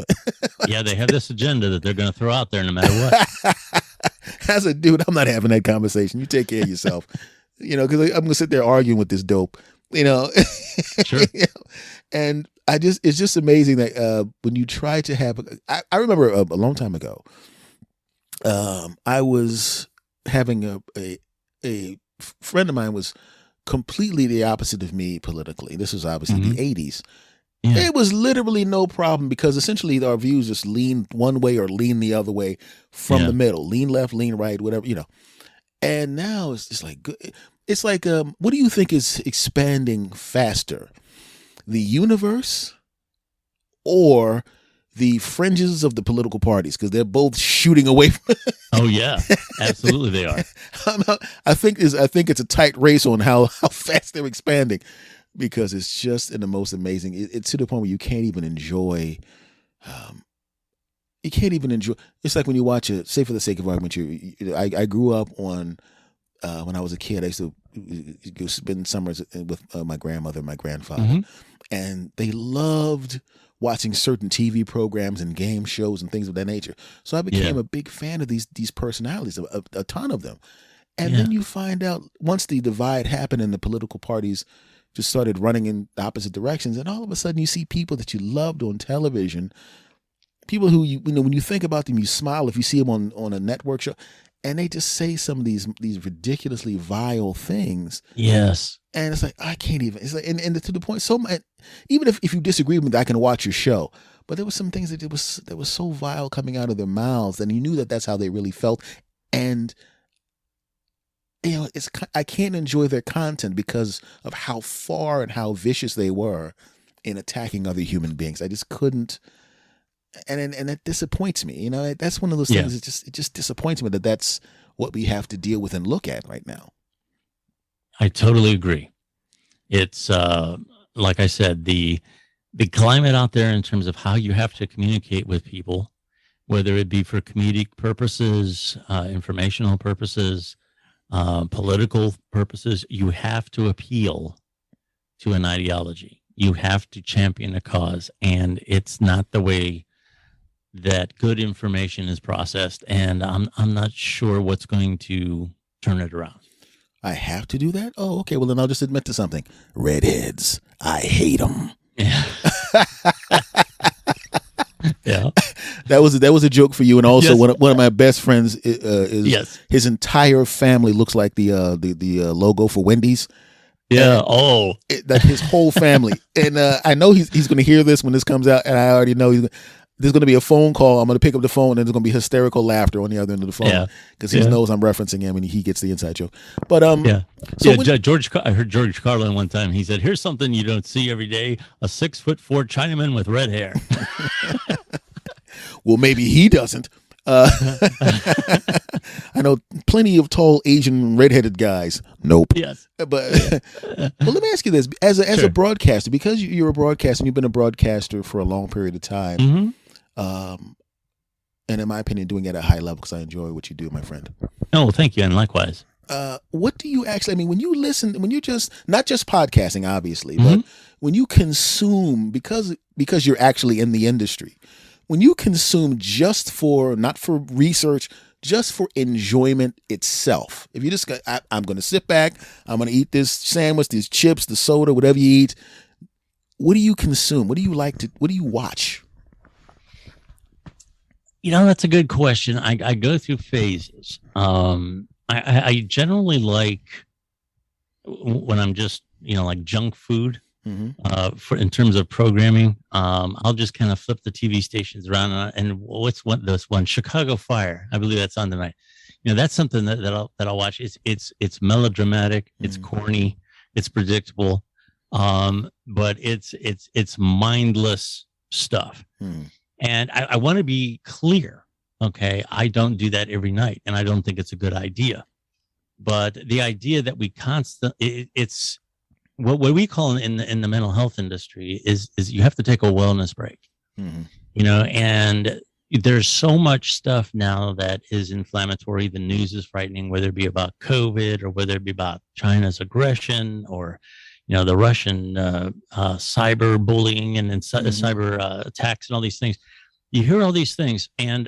Yeah, they have this agenda that they're going to throw out there no matter what. I said, dude, I'm not having that conversation. You take care of yourself. Because I'm going to sit there arguing with this dope. Sure. And it's just amazing that when you try to have, I remember a long time ago, I was having a friend of mine was completely the opposite of me politically. This was obviously the 80s. Yeah. It was literally no problem because essentially our views just lean one way or lean the other way from Yeah. the middle, lean left, lean right, whatever, you know. And now it's just like it's like what do you think is expanding faster, the universe or the fringes of the political parties? Because they're both shooting away. Oh yeah, absolutely they are. I think it's a tight race on how fast they're expanding, because it's just in the most amazing. It's to the point where you can't even enjoy. Um, you can't even enjoy. It's like when you watch it. Say for the sake of argument, I grew up on when I was a kid. I used to go spend summers with my grandmother and my grandfather, Hmm. and they loved watching certain TV programs and game shows and things of that nature. So I became Yeah. a big fan of these personalities, a ton of them. And Yeah. then you find out once the divide happened and the political parties just started running in opposite directions, and all of a sudden you see people that you loved on television, people who you know when you think about them you smile if you see them on a network show, and they just say some of these ridiculously vile things, Yes. and it's like I can't even. It's like and to the point. So much, even if you disagree with me, I can watch your show. But there was some things that was so vile coming out of their mouths, and you knew that that's how they really felt. And you know, I can't enjoy their content because of how far and how vicious they were in attacking other human beings. I just couldn't, and that disappoints me. You know, that's one of those Yeah. things. It just disappoints me that that's what we have to deal with and look at right now. I totally agree. It's like I said, the climate out there in terms of how you have to communicate with people, whether it be for comedic purposes, informational purposes, political purposes, you have to appeal to an ideology. You have to champion a cause, and it's not the way that good information is processed. And I'm not sure what's going to turn it around. I have to do that? Oh, okay. Well, then I'll just admit to something. Redheads. I hate them. Yeah. Yeah. That was a joke for you. And also, Yes. one of my best friends is Yes. his entire family looks like the logo for Wendy's. Yeah. And Oh, that his whole family. And I know he's going to hear this when this comes out, and I already know there's going to be a phone call. I'm going to pick up the phone, and there's going to be hysterical laughter on the other end of the phone, yeah. because he Yeah. knows I'm referencing him, and he gets the inside joke. But Yeah. so Yeah. when, George, I heard George Carlin one time. He said, "Here's something you don't see every day: a 6'4" Chinaman with red hair." well, maybe he doesn't. I know plenty of tall Asian redheaded guys. Nope. Yes. But well, let me ask you this: as a Sure. broadcaster, because you're a broadcaster and you've been a broadcaster for a long period of time, Hmm. and in my opinion, doing it at a high level, because I enjoy what you do, my friend. Oh, thank you, and likewise. What do you actually? I mean, when you listen, when you just not just podcasting, obviously, Mhm. but when you consume, because you're actually in the industry, when you consume just for not for research, just for enjoyment itself. If you just go, I'm going to sit back, I'm going to eat this sandwich, these chips, the soda, whatever you eat. What do you consume? What do you like to? What do you watch? You know, that's a good question. I go through phases. I generally like when I'm just, like junk food, Mm-hmm. for in terms of programming. I'll just kind of flip the TV stations around, and what's this one, Chicago Fire? I believe that's on tonight. That's something that I'll watch. It's melodramatic, it's Mhm. corny, it's predictable, but it's mindless stuff. Mm-hmm. And I want to be clear. Okay, I don't do that every night, and I don't think it's a good idea. But the idea that we it's what we call in the mental health industry is you have to take a wellness break. Mm-hmm. And there's so much stuff now that is inflammatory. The news is frightening, whether it be about COVID or whether it be about China's aggression or the Russian cyber bullying and cyber attacks and all these things. You hear all these things, and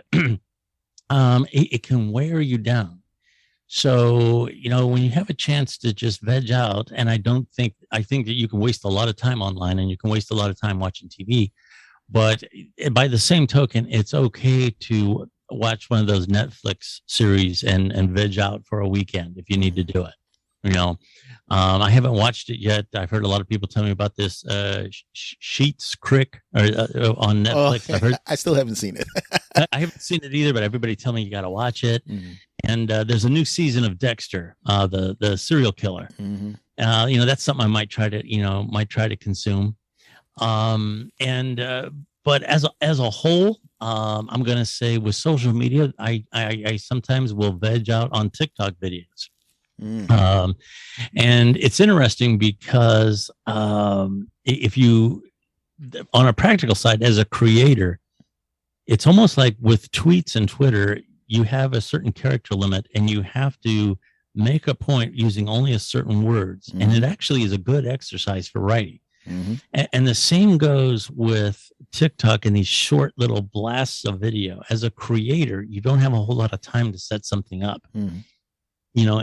it can wear you down. So, when you have a chance to just veg out, and I think that you can waste a lot of time online and you can waste a lot of time watching TV. But by the same token, it's okay to watch one of those Netflix series and veg out for a weekend if you need to do it. You know, I haven't watched it yet. I've heard a lot of people tell me about this Sheets Creek on Oh, Netflix. I've heard. I still haven't seen it. I haven't seen it either, but everybody tell me you got to watch it. Mm-hmm. And there's a new season of Dexter, the serial killer. Mm-hmm. That's something I might try to consume. But as a whole, I'm gonna say with social media, I sometimes will veg out on TikTok videos. Mm. And it's interesting because if you, on a practical side, as a creator, it's almost like with tweets and Twitter, you have a certain character limit and you have to make a point using only a certain words. Mm-hmm. And it actually is a good exercise for writing. Mm-hmm. And the same goes with TikTok and these short little blasts of video. As a creator, you don't have a whole lot of time to set something up. Mm-hmm.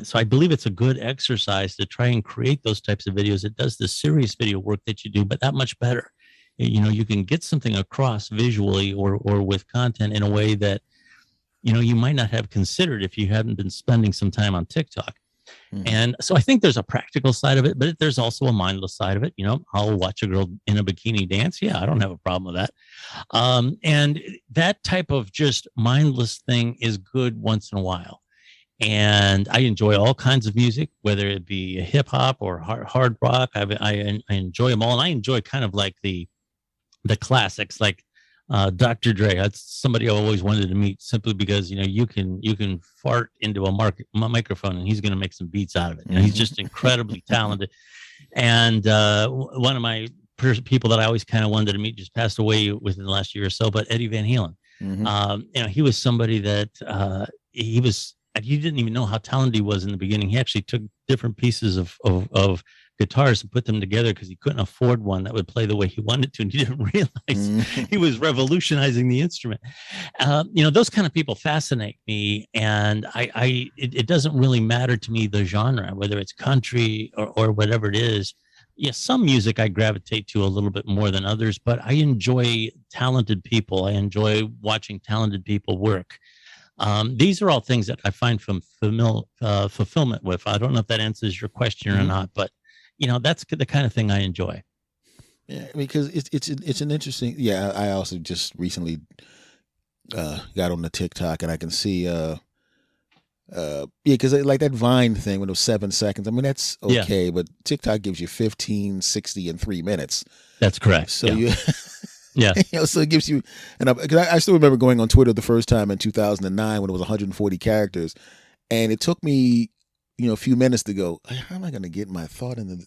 So I believe it's a good exercise to try and create those types of videos. It does the serious video work that you do, but that much better. You can get something across visually or with content in a way that, you might not have considered if you hadn't been spending some time on TikTok. Mm-hmm. And so I think there's a practical side of it, but there's also a mindless side of it. I'll watch a girl in a bikini dance. Yeah, I don't have a problem with that. And that type of just mindless thing is good once in a while. And I enjoy all kinds of music, whether it be hip hop or hard rock. I enjoy them all. And I enjoy kind of like the classics, like Dr. Dre. That's somebody I always wanted to meet, simply because you can fart into a microphone and he's going to make some beats out of it. He's just incredibly talented. And one of my people that I always kind of wanted to meet just passed away within the last year or so. But Eddie Van Halen, he was somebody that you didn't even know how talented he was in the beginning. He actually took different pieces of guitars and put them together because he couldn't afford one that would play the way he wanted to, and he didn't realize he was revolutionizing the instrument. Those kind of people fascinate me, and it doesn't really matter to me the genre, whether it's country or whatever it is. Yes, some music I gravitate to a little bit more than others, but I enjoy talented people. I enjoy watching talented people work. These are all things that I find fulfillment with. I don't know if that answers your question or not, but that's the kind of thing I enjoy. Yeah, because it's an interesting. Yeah, I also just recently got on the TikTok, and I can see because like that Vine thing when it was 7 seconds. I mean, that's okay, but TikTok gives you 15, 60, and 3 minutes. That's correct. So you. Yeah. So it gives you, and I still remember going on Twitter the first time in 2009 when it was 140 characters, and it took me, a few minutes to go, how am I going to get my thought into?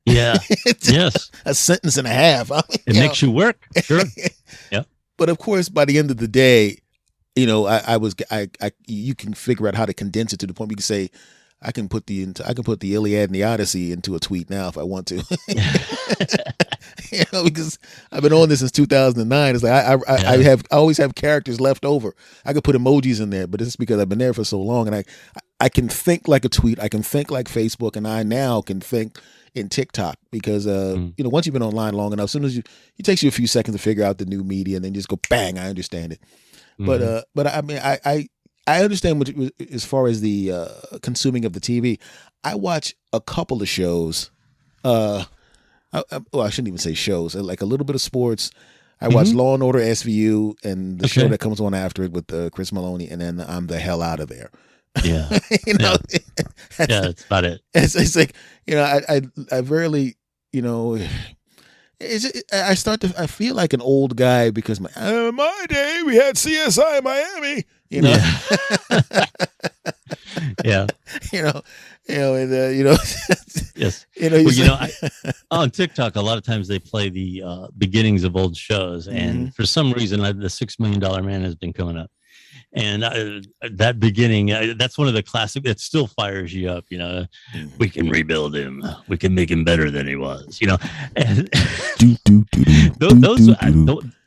Yeah. Yes. A sentence and a half. It makes you work. Sure. Yeah. But of course, by the end of the day, you can figure out how to condense it to the point where you can say, I can put the Iliad and the Odyssey into a tweet now if I want to. Because I've been on this since 2009. It's like I always have characters left over. I could put emojis in there, but it's because I've been there for so long, and I can think like a tweet. I can think like Facebook, and I now can think in TikTok because once you've been online long enough, as soon as it takes you a few seconds to figure out the new media, and then just go bang, I understand it. Mm-hmm. But I mean, I understand what as far as the consuming of the TV. I watch a couple of shows. I shouldn't even say shows. Like a little bit of sports. I watch Law and Order SVU and the show that comes on after it with Chris Maloney, and then I'm the hell out of there. Yeah, that's about it. It's like I rarely I feel like an old guy because my day we had CSI Miami. Yeah. Yes. On TikTok, a lot of times they play the beginnings of old shows, and for some reason, the $6 Million Man has been coming up, and that beginning, that's one of the classic that still fires you up. We can rebuild him, we can make him better than he was. And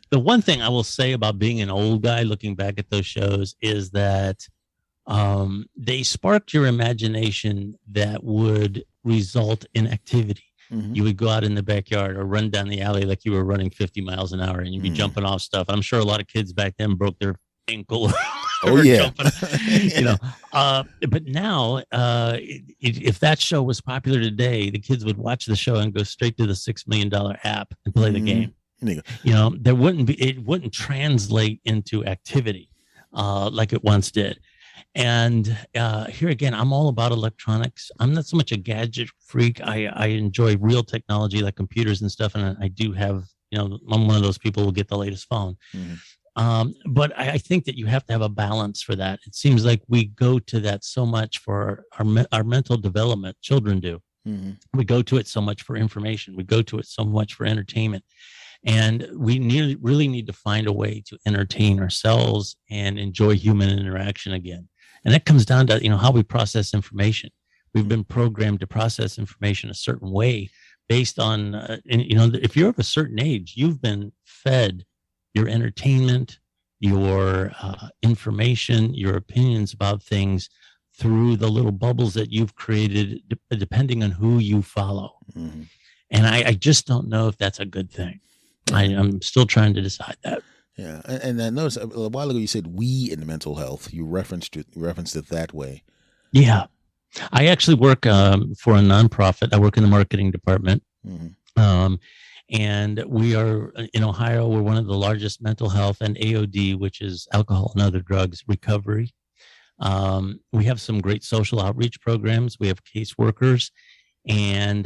the one thing I will say about being an old guy looking back at those shows is that they sparked your imagination that would result in activity. You would go out in the backyard or run down the alley like you were running 50 miles an hour, and you'd be jumping off stuff. I'm sure a lot of kids back then broke their ankle Oh or yeah. jumping, you know. But now, if that show was popular today, the kids would watch the show and go straight to the $6 million app and play the game. You know, it wouldn't translate into activity like it once did. And here again, I'm all about electronics. I'm not so much a gadget freak. I enjoy real technology like computers and stuff. And I do have, you know, I'm one of those people who get the latest phone. But I think that you have to have a balance for that. It seems like we go to that so much for our mental development. Children do. We go to it so much for information. We go to it so much for entertainment. And we really need to find a way to entertain ourselves and enjoy human interaction again. And that comes down to, you know, how we process information. We've been programmed to process information a certain way based on, and, you know, if you're of a certain age, you've been fed your entertainment, your information, your opinions about things through the little bubbles that you've created, depending on who you follow. And I just don't know if that's a good thing. I'm still trying to decide that. Yeah, and I noticed a while ago you said "we" in mental health. You referenced it that way. Yeah, I actually work for a nonprofit. I work in the marketing department, and we are in Ohio. We're one of the largest mental health and AOD, which is alcohol and other drugs recovery. We have some great social outreach programs. We have caseworkers, and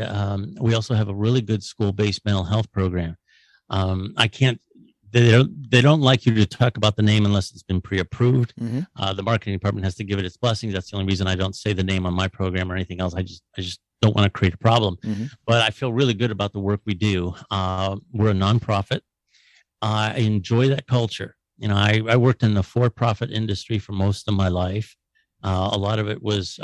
we also have a really good school-based mental health program. I can't. They don't like you to talk about the name unless it's been pre-approved. The marketing department has to give it its blessings. That's the only reason I don't say the name on my program or anything else. I just don't want to create a problem. But I feel really good about the work we do. We're a nonprofit. I enjoy that culture. You know, I worked in the for-profit industry for most of my life. A lot of it was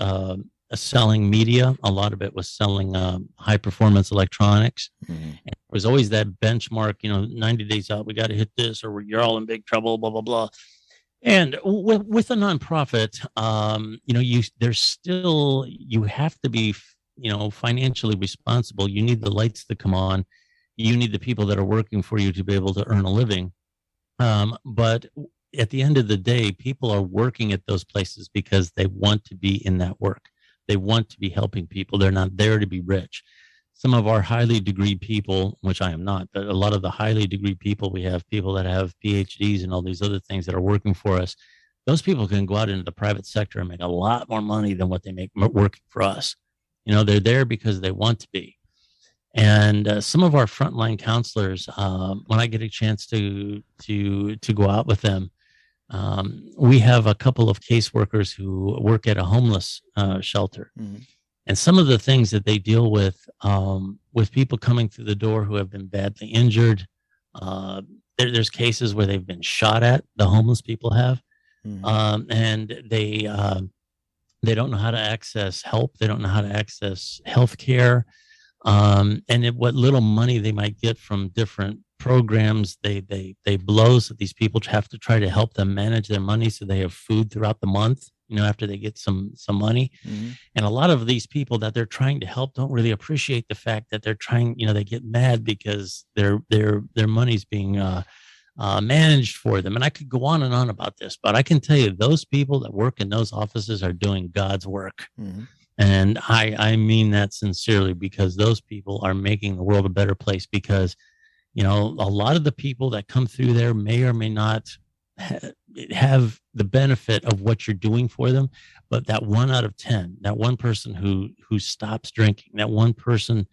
selling media. A lot of it was selling high-performance electronics. And there was always that benchmark, you know, 90 days out, we got to hit this, or you're all in big trouble, blah, blah, blah. And with a nonprofit, you know, you have to be, you know, financially responsible. You need the lights to come on. You need the people that are working for you to be able to earn a living. But at the end of the day, people are working at those places because they want to be in that work. They want to be helping people. They're not there to be rich. Some of our highly degreed people, which I am not, but a lot of the highly degreed people, we have people that have PhDs and all these other things that are working for us. Those people can go out into the private sector and make a lot more money than what they make working for us. You know, they're there because they want to be. And some of our frontline counselors, when I get a chance to go out with them, we have a couple of caseworkers who work at a homeless shelter. And some of the things that they deal with people coming through the door who have been badly injured, there's cases where they've been shot at, the homeless people have, and they don't know how to access help. They don't know how to access health care. And what little money they might get from different programs, they blow, so these people have to try to help them manage their money so they have food throughout the month, you know, after they get some money. And a lot of these people that they're trying to help don't really appreciate the fact that they're trying, you know, they get mad because their money's being managed for them. And I could go on and on about this, but I can tell you those people that work in those offices are doing God's work. And I mean that sincerely, because those people are making the world a better place. Because, you know, a lot of the people that come through there may or may not have the benefit of what you're doing for them. But that 1 out of 10, that one person who stops drinking, that one person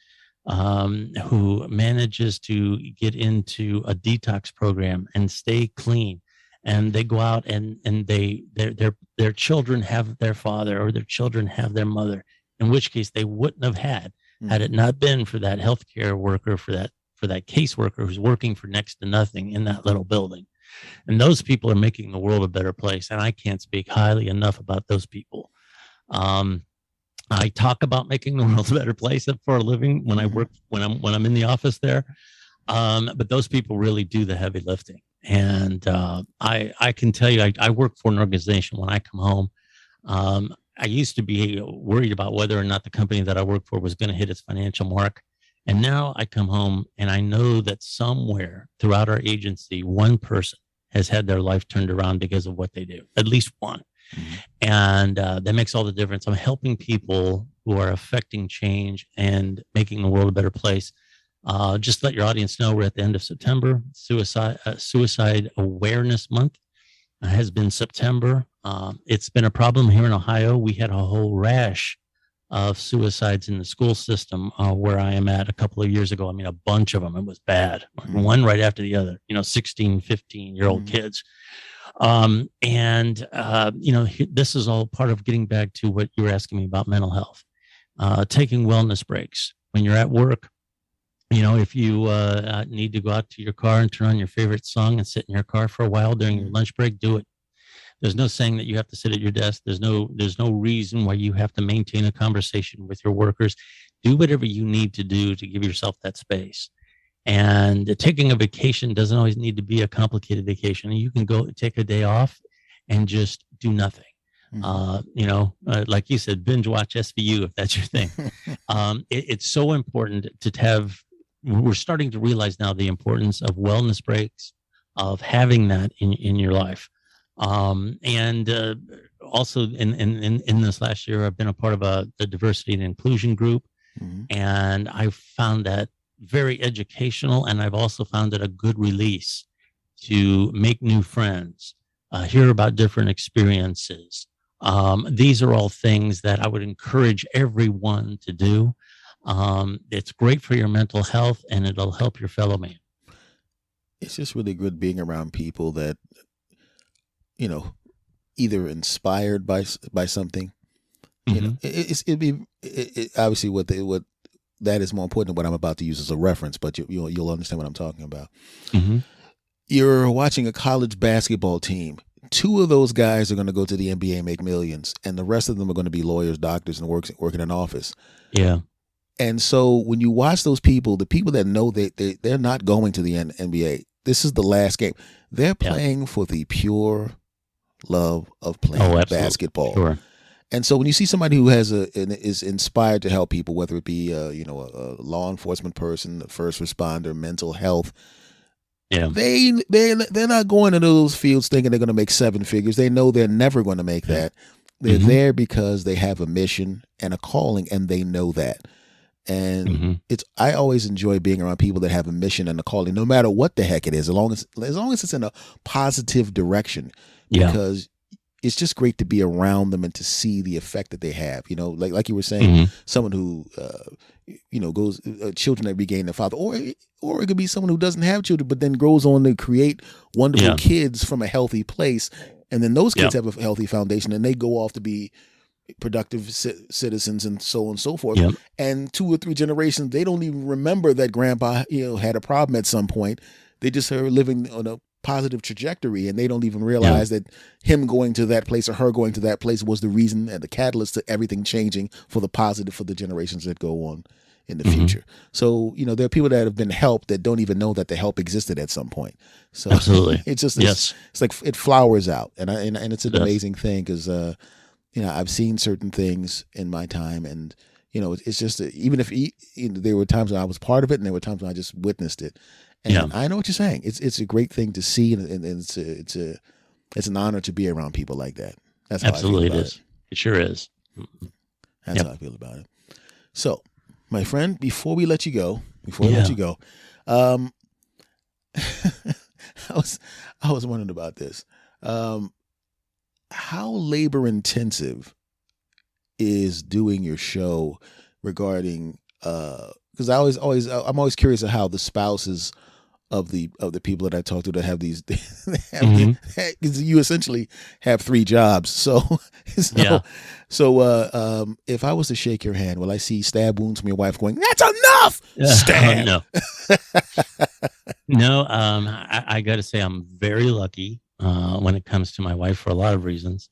who manages to get into a detox program and stay clean, and they go out and their children have their father, or their children have their mother, in which case they wouldn't have had it not been for that healthcare worker, for that caseworker who's working for next to nothing in that little building. And those people are making the world a better place. And I can't speak highly enough about those people. I talk about making the world a better place for a living when I work, when I'm in the office there. But those people really do the heavy lifting. And I can tell you, I work for an organization. When I come home, I used to be worried about whether or not the company that I work for was going to hit its financial mark. And now I come home and I know that somewhere throughout our agency, one person has had their life turned around because of what they do, at least one. Mm-hmm. And that makes all the difference. I'm helping people who are affecting change and making the world a better place. Just let your audience know we're at the end of September. Suicide Awareness Month has been September. It's been a problem here in Ohio. We had a whole rash of suicides in the school system where I am at a couple of years ago. I mean, a bunch of them. It was bad. Mm-hmm. One right after the other, 16, 15-year-old Mm-hmm. kids. This is all part of getting back to what you were asking me about mental health, taking wellness breaks when you're at work. If you need to go out to your car and turn on your favorite song and sit in your car for a while during your lunch break, do it. There's no saying that you have to sit at your desk. There's no reason why you have to maintain a conversation with your workers. Do whatever you need to do to give yourself that space. And taking a vacation doesn't always need to be a complicated vacation. You can go take a day off and just do nothing. Like you said, binge watch SVU if that's your thing. It's so important to have. We're starting to realize now the importance of wellness breaks, of having that in your life. Also in this last year, I've been a part of the diversity and inclusion group, and I found that very educational, and I've also found it a good release to make new friends, hear about different experiences. These are all things that I would encourage everyone to do. It's great for your mental health, and it'll help your fellow man. It's just really good being around people that, either inspired by something. Obviously what that is more important than what I'm about to use as a reference, but you'll understand what I'm talking about. Mm-hmm. You're watching a college basketball team. 2 of those guys are going to go to the NBA and make millions, and the rest of them are going to be lawyers, doctors, and work in an office. Yeah. And so when you watch those people, the people that know they're not going to the NBA, this is the last game. They're playing for the pure love of playing basketball. Sure. And so when you see somebody who is inspired to help people, whether it be a law enforcement person, a first responder, mental health, they're not going into those fields thinking they're going to make 7 figures. They know they're never going to make that. They're there because they have a mission and a calling, and they know that. And I always enjoy being around people that have a mission and a calling, no matter what the heck it is, as long as it's in a positive direction. Because it's just great to be around them and to see the effect that they have. Like you were saying, someone who goes children that regain their father, or it could be someone who doesn't have children but then grows on to create wonderful kids from a healthy place, and then those kids have a healthy foundation, and they go off to be productive citizens and so on and so forth. And 2 or 3 generations, they don't even remember that grandpa had a problem at some point. They just are living on a positive trajectory, and they don't even realize that him going to that place or her going to that place was the reason and the catalyst to everything changing for the positive for the generations that go on in the future. So there are people that have been helped that don't even know that the help existed at some point. So absolutely, it's just it's like it flowers out, and it's an amazing thing because I've seen certain things in my time, and it's just even if there were times when I was part of it, and there were times when I just witnessed it. And I know what you're saying. It's a great thing to see, and it's an honor to be around people like that. That's how absolutely I feel about it is. It sure is. That's how I feel about it. So, my friend, before we let you go, I was wondering about this. How labor intensive is doing your show regarding? Because I'm always curious of how the spouses of the people that I talk to that have these, because you essentially have 3 jobs. So if I was to shake your hand, will I see stab wounds from your wife going, "That's enough"? Stab. No. I got to say I'm very lucky when it comes to my wife for a lot of reasons.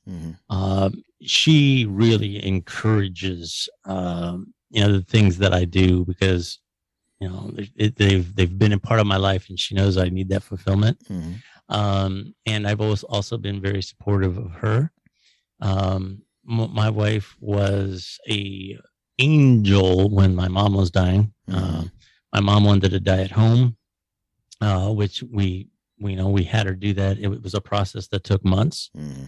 She really encourages the things that I do because they've been a part of my life, and she knows I need that fulfillment. And I've also been very supportive of her. My wife was a angel when my mom was dying. My mom wanted to die at home, which we we had her do that. It was a process that took months. Mm-hmm.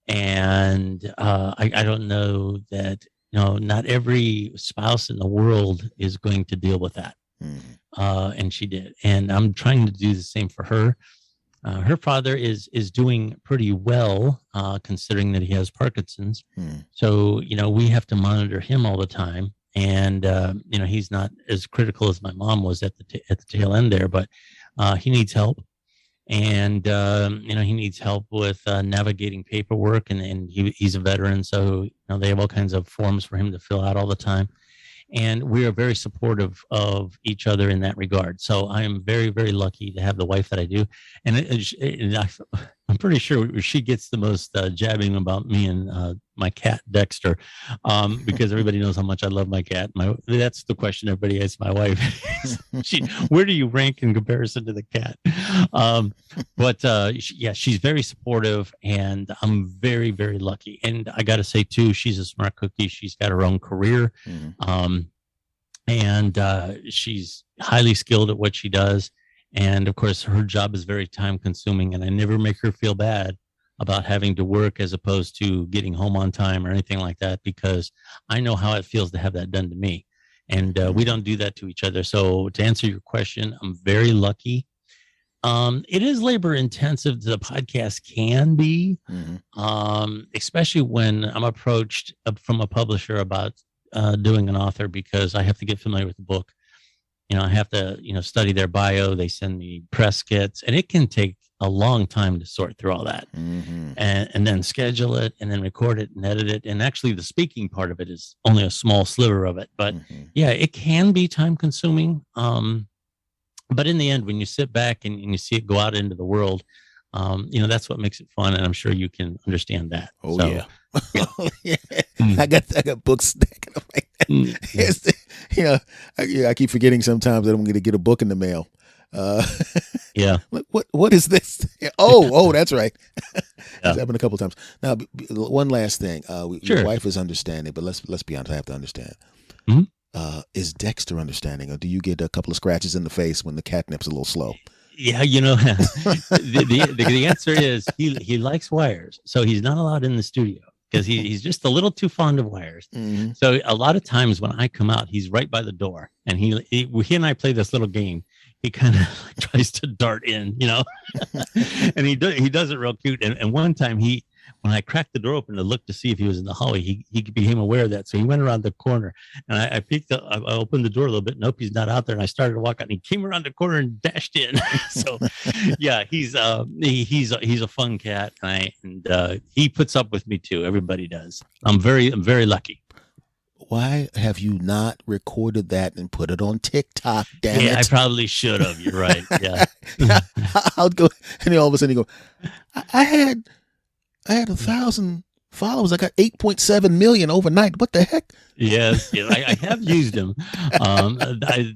And I don't know that, not every spouse in the world is going to deal with that. Mm-hmm. And she did. And I'm trying to do the same for her. Her father is doing pretty well, considering that he has Parkinson's. Mm-hmm. So, we have to monitor him all the time. And, he's not as critical as my mom was at the tail end there, but he needs help. And, he needs help with navigating paperwork, and he's a veteran. So, they have all kinds of forms for him to fill out all the time. And we are very supportive of each other in that regard. So I am very, very lucky to have the wife that I do. And I'm pretty sure she gets the most jabbing about me and my cat, Dexter, because everybody knows how much I love my cat. That's the question everybody asks my wife. Where do you rank in comparison to the cat? She's very supportive, and I'm very, very lucky. And I got to say, too, she's a smart cookie. She's got her own career. Mm-hmm. And she's highly skilled at what she does. And of course, her job is very time consuming, and I never make her feel bad about having to work as opposed to getting home on time or anything like that, because I know how it feels to have that done to me. And we don't do that to each other. So to answer your question, I'm very lucky. It is labor intensive. The podcast can be, especially when I'm approached from a publisher about doing an author, because I have to get familiar with the book. I have to, study their bio. They send me press kits, and it can take a long time to sort through all that, and then schedule it, and then record it and edit it. And actually, the speaking part of it is only a small sliver of it. But yeah, it can be time consuming. But in the end, when you sit back and you see it go out into the world, that's what makes it fun. And I'm sure you can understand that. Oh, so, yeah. I got books stacking up like that. I keep forgetting sometimes that I'm going to get a book in the mail. Yeah. What is this? Oh, that's right. It's happened a couple of times. Now, one last thing. Sure. Your wife is understanding, but let's be honest. I have to understand. Mm-hmm. Is Dexter understanding, or do you get a couple of scratches in the face when the catnip's a little slow? Yeah, the answer is he likes wires, so he's not allowed in the studio because he's just a little too fond of wires. Mm-hmm. So a lot of times when I come out, he's right by the door, and he and I play this little game. He kind of tries to dart in, and he does it real cute. And one time when I cracked the door open to look to see if he was in the hallway, he became aware of that. So he went around the corner, and I peeked up, I opened the door a little bit. Nope, he's not out there. And I started to walk out, and he came around the corner and dashed in. So yeah, he's a fun cat, and he puts up with me too. Everybody does. I'm very lucky. Why have you not recorded that and put it on TikTok? Damn it! I probably should have. You're right. Yeah. I'll go, and then all of a sudden you go, I had 1,000 followers. I got 8.7 million overnight. What the heck? Yes, I have used them.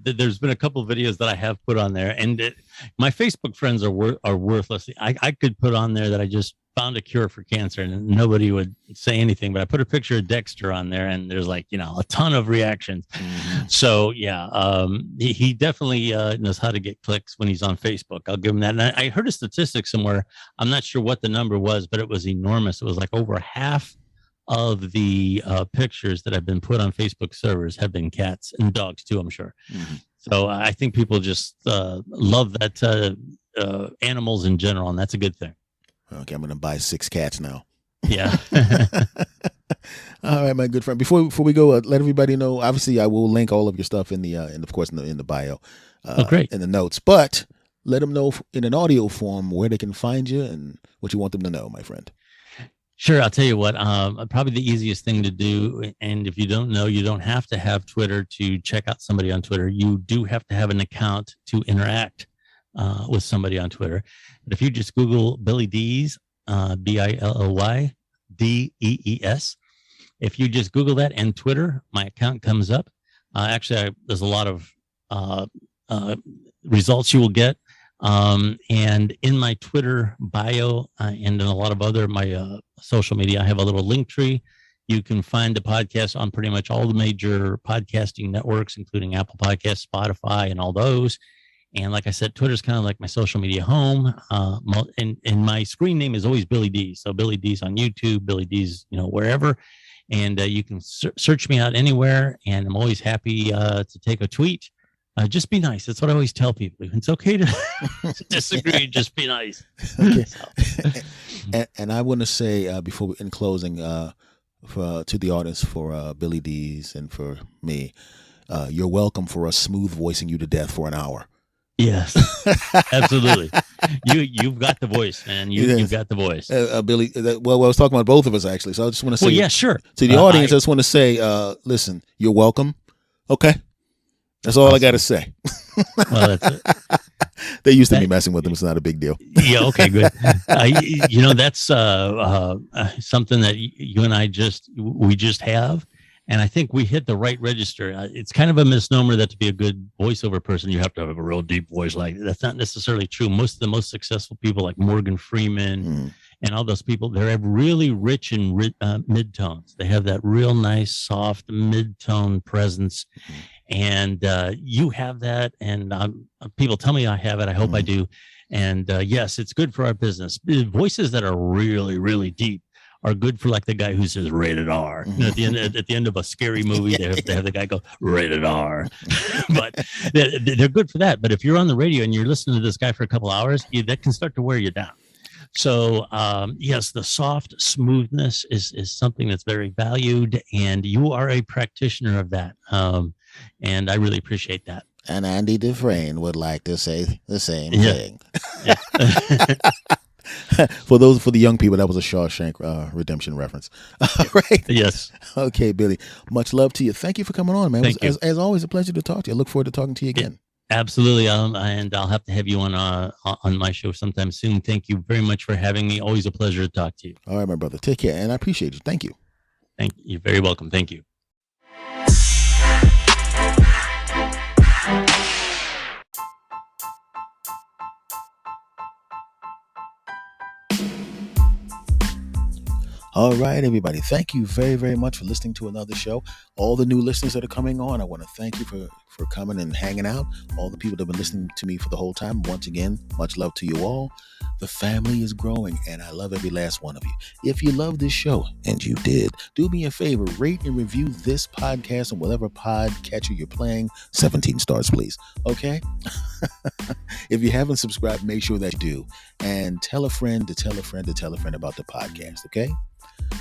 There's been a couple of videos that I have put on there, and my Facebook friends are worthless. I could put on there that I just found a cure for cancer, and nobody would say anything. But I put a picture of Dexter on there, and there's a ton of reactions. Mm-hmm. So yeah, he definitely knows how to get clicks when he's on Facebook. I'll give him that. And I heard a statistic somewhere. I'm not sure what the number was, but it was enormous. It was like over half of the pictures that have been put on Facebook servers have been cats and dogs too, I'm sure. Mm-hmm. So I think people just love that animals in general, and that's a good thing. Okay, I'm going to buy 6 cats now. Yeah. All right, my good friend. Before we go, let everybody know. Obviously, I will link all of your stuff in the bio. Great. In the notes. But let them know in an audio form where they can find you and what you want them to know, my friend. Sure. I'll tell you what, probably the easiest thing to do, and if you don't know, you don't have to have Twitter to check out somebody on Twitter. You do have to have an account to interact with somebody on Twitter. But if you just Google Billy Dees, BILLY DEES, if you just Google that and Twitter, my account comes up. There's a lot of results you will get. And in my Twitter bio and in a lot of other my social media, I have a little link tree. You can find the podcast on pretty much all the major podcasting networks, including Apple Podcasts, Spotify, and all those. And like I said, Twitter's kind of like my social media home. And my screen name is always Billy Dees. So Billy Dees on YouTube, Billy Dees, wherever. And you can search me out anywhere. And I'm always happy to take a tweet. Just be nice. That's what I always tell people. It's okay to disagree. Just be nice. Okay. And I want to say before in closing to the audience for Billy Dees and for me, you're welcome for us smooth voicing you to death for an hour. Yes, absolutely. You've got the voice, man. You've got the voice. Billy, well, I was talking about both of us, actually. So I just want to say, well, yeah, sure. To the audience, I just want to say, listen, you're welcome. Okay. That's all awesome. I got to say. Well, that's it. They used to be messing with them. It's not a big deal. Yeah. Okay, good. That's something that you and I we just have. And I think we hit the right register. It's kind of a misnomer that to be a good voiceover person, you have to have a real deep voice. Like that's not necessarily true. Most of the most successful people, like Morgan Freeman and all those people, they're really rich in midtones. They have that real nice, soft mid-tone presence. And you have that. And people tell me I have it. I hope I do. And yes, it's good for our business. Voices that are really, really deep are good for like the guy who says rated R. At the end of a scary movie, they have the guy go rated R. But they're good for that. But if you're on the radio and you're listening to this guy for a couple hours, that can start to wear you down. So yes, the soft smoothness is something that's very valued, and you are a practitioner of that. And I really appreciate that. And Andy Dufresne would like to say the same thing. Yeah. For the young people, that was a Shawshank Redemption reference. All right. Yes. Okay, Billy. Much love to you. Thank you for coming on, man. Thank you. As always, a pleasure to talk to you. I look forward to talking to you again. Absolutely. And I'll have to have you on my show sometime soon. Thank you very much for having me. Always a pleasure to talk to you. All right, my brother. Take care. And I appreciate you. Thank you. Thank you. You're very welcome. Thank you. All right, everybody. Thank you very, very much for listening to another show. All the new listeners that are coming on, I want to thank you for coming and hanging out. All the people that have been listening to me for the whole time, once again, much love to you all. The family is growing, and I love every last one of you. If you love this show, and you did, do me a favor, rate and review this podcast on whatever podcatcher you're playing. 17 stars, please. Okay? If you haven't subscribed, make sure that you do. And tell a friend to tell a friend to tell a friend about the podcast, okay?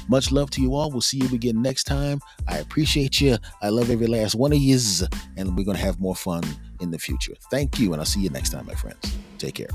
Much love to you all. We'll see you again next time. I appreciate you. I love every last one of yous, and we're going to have more fun in the future. Thank you, and I'll see you next time, my friends. Take care.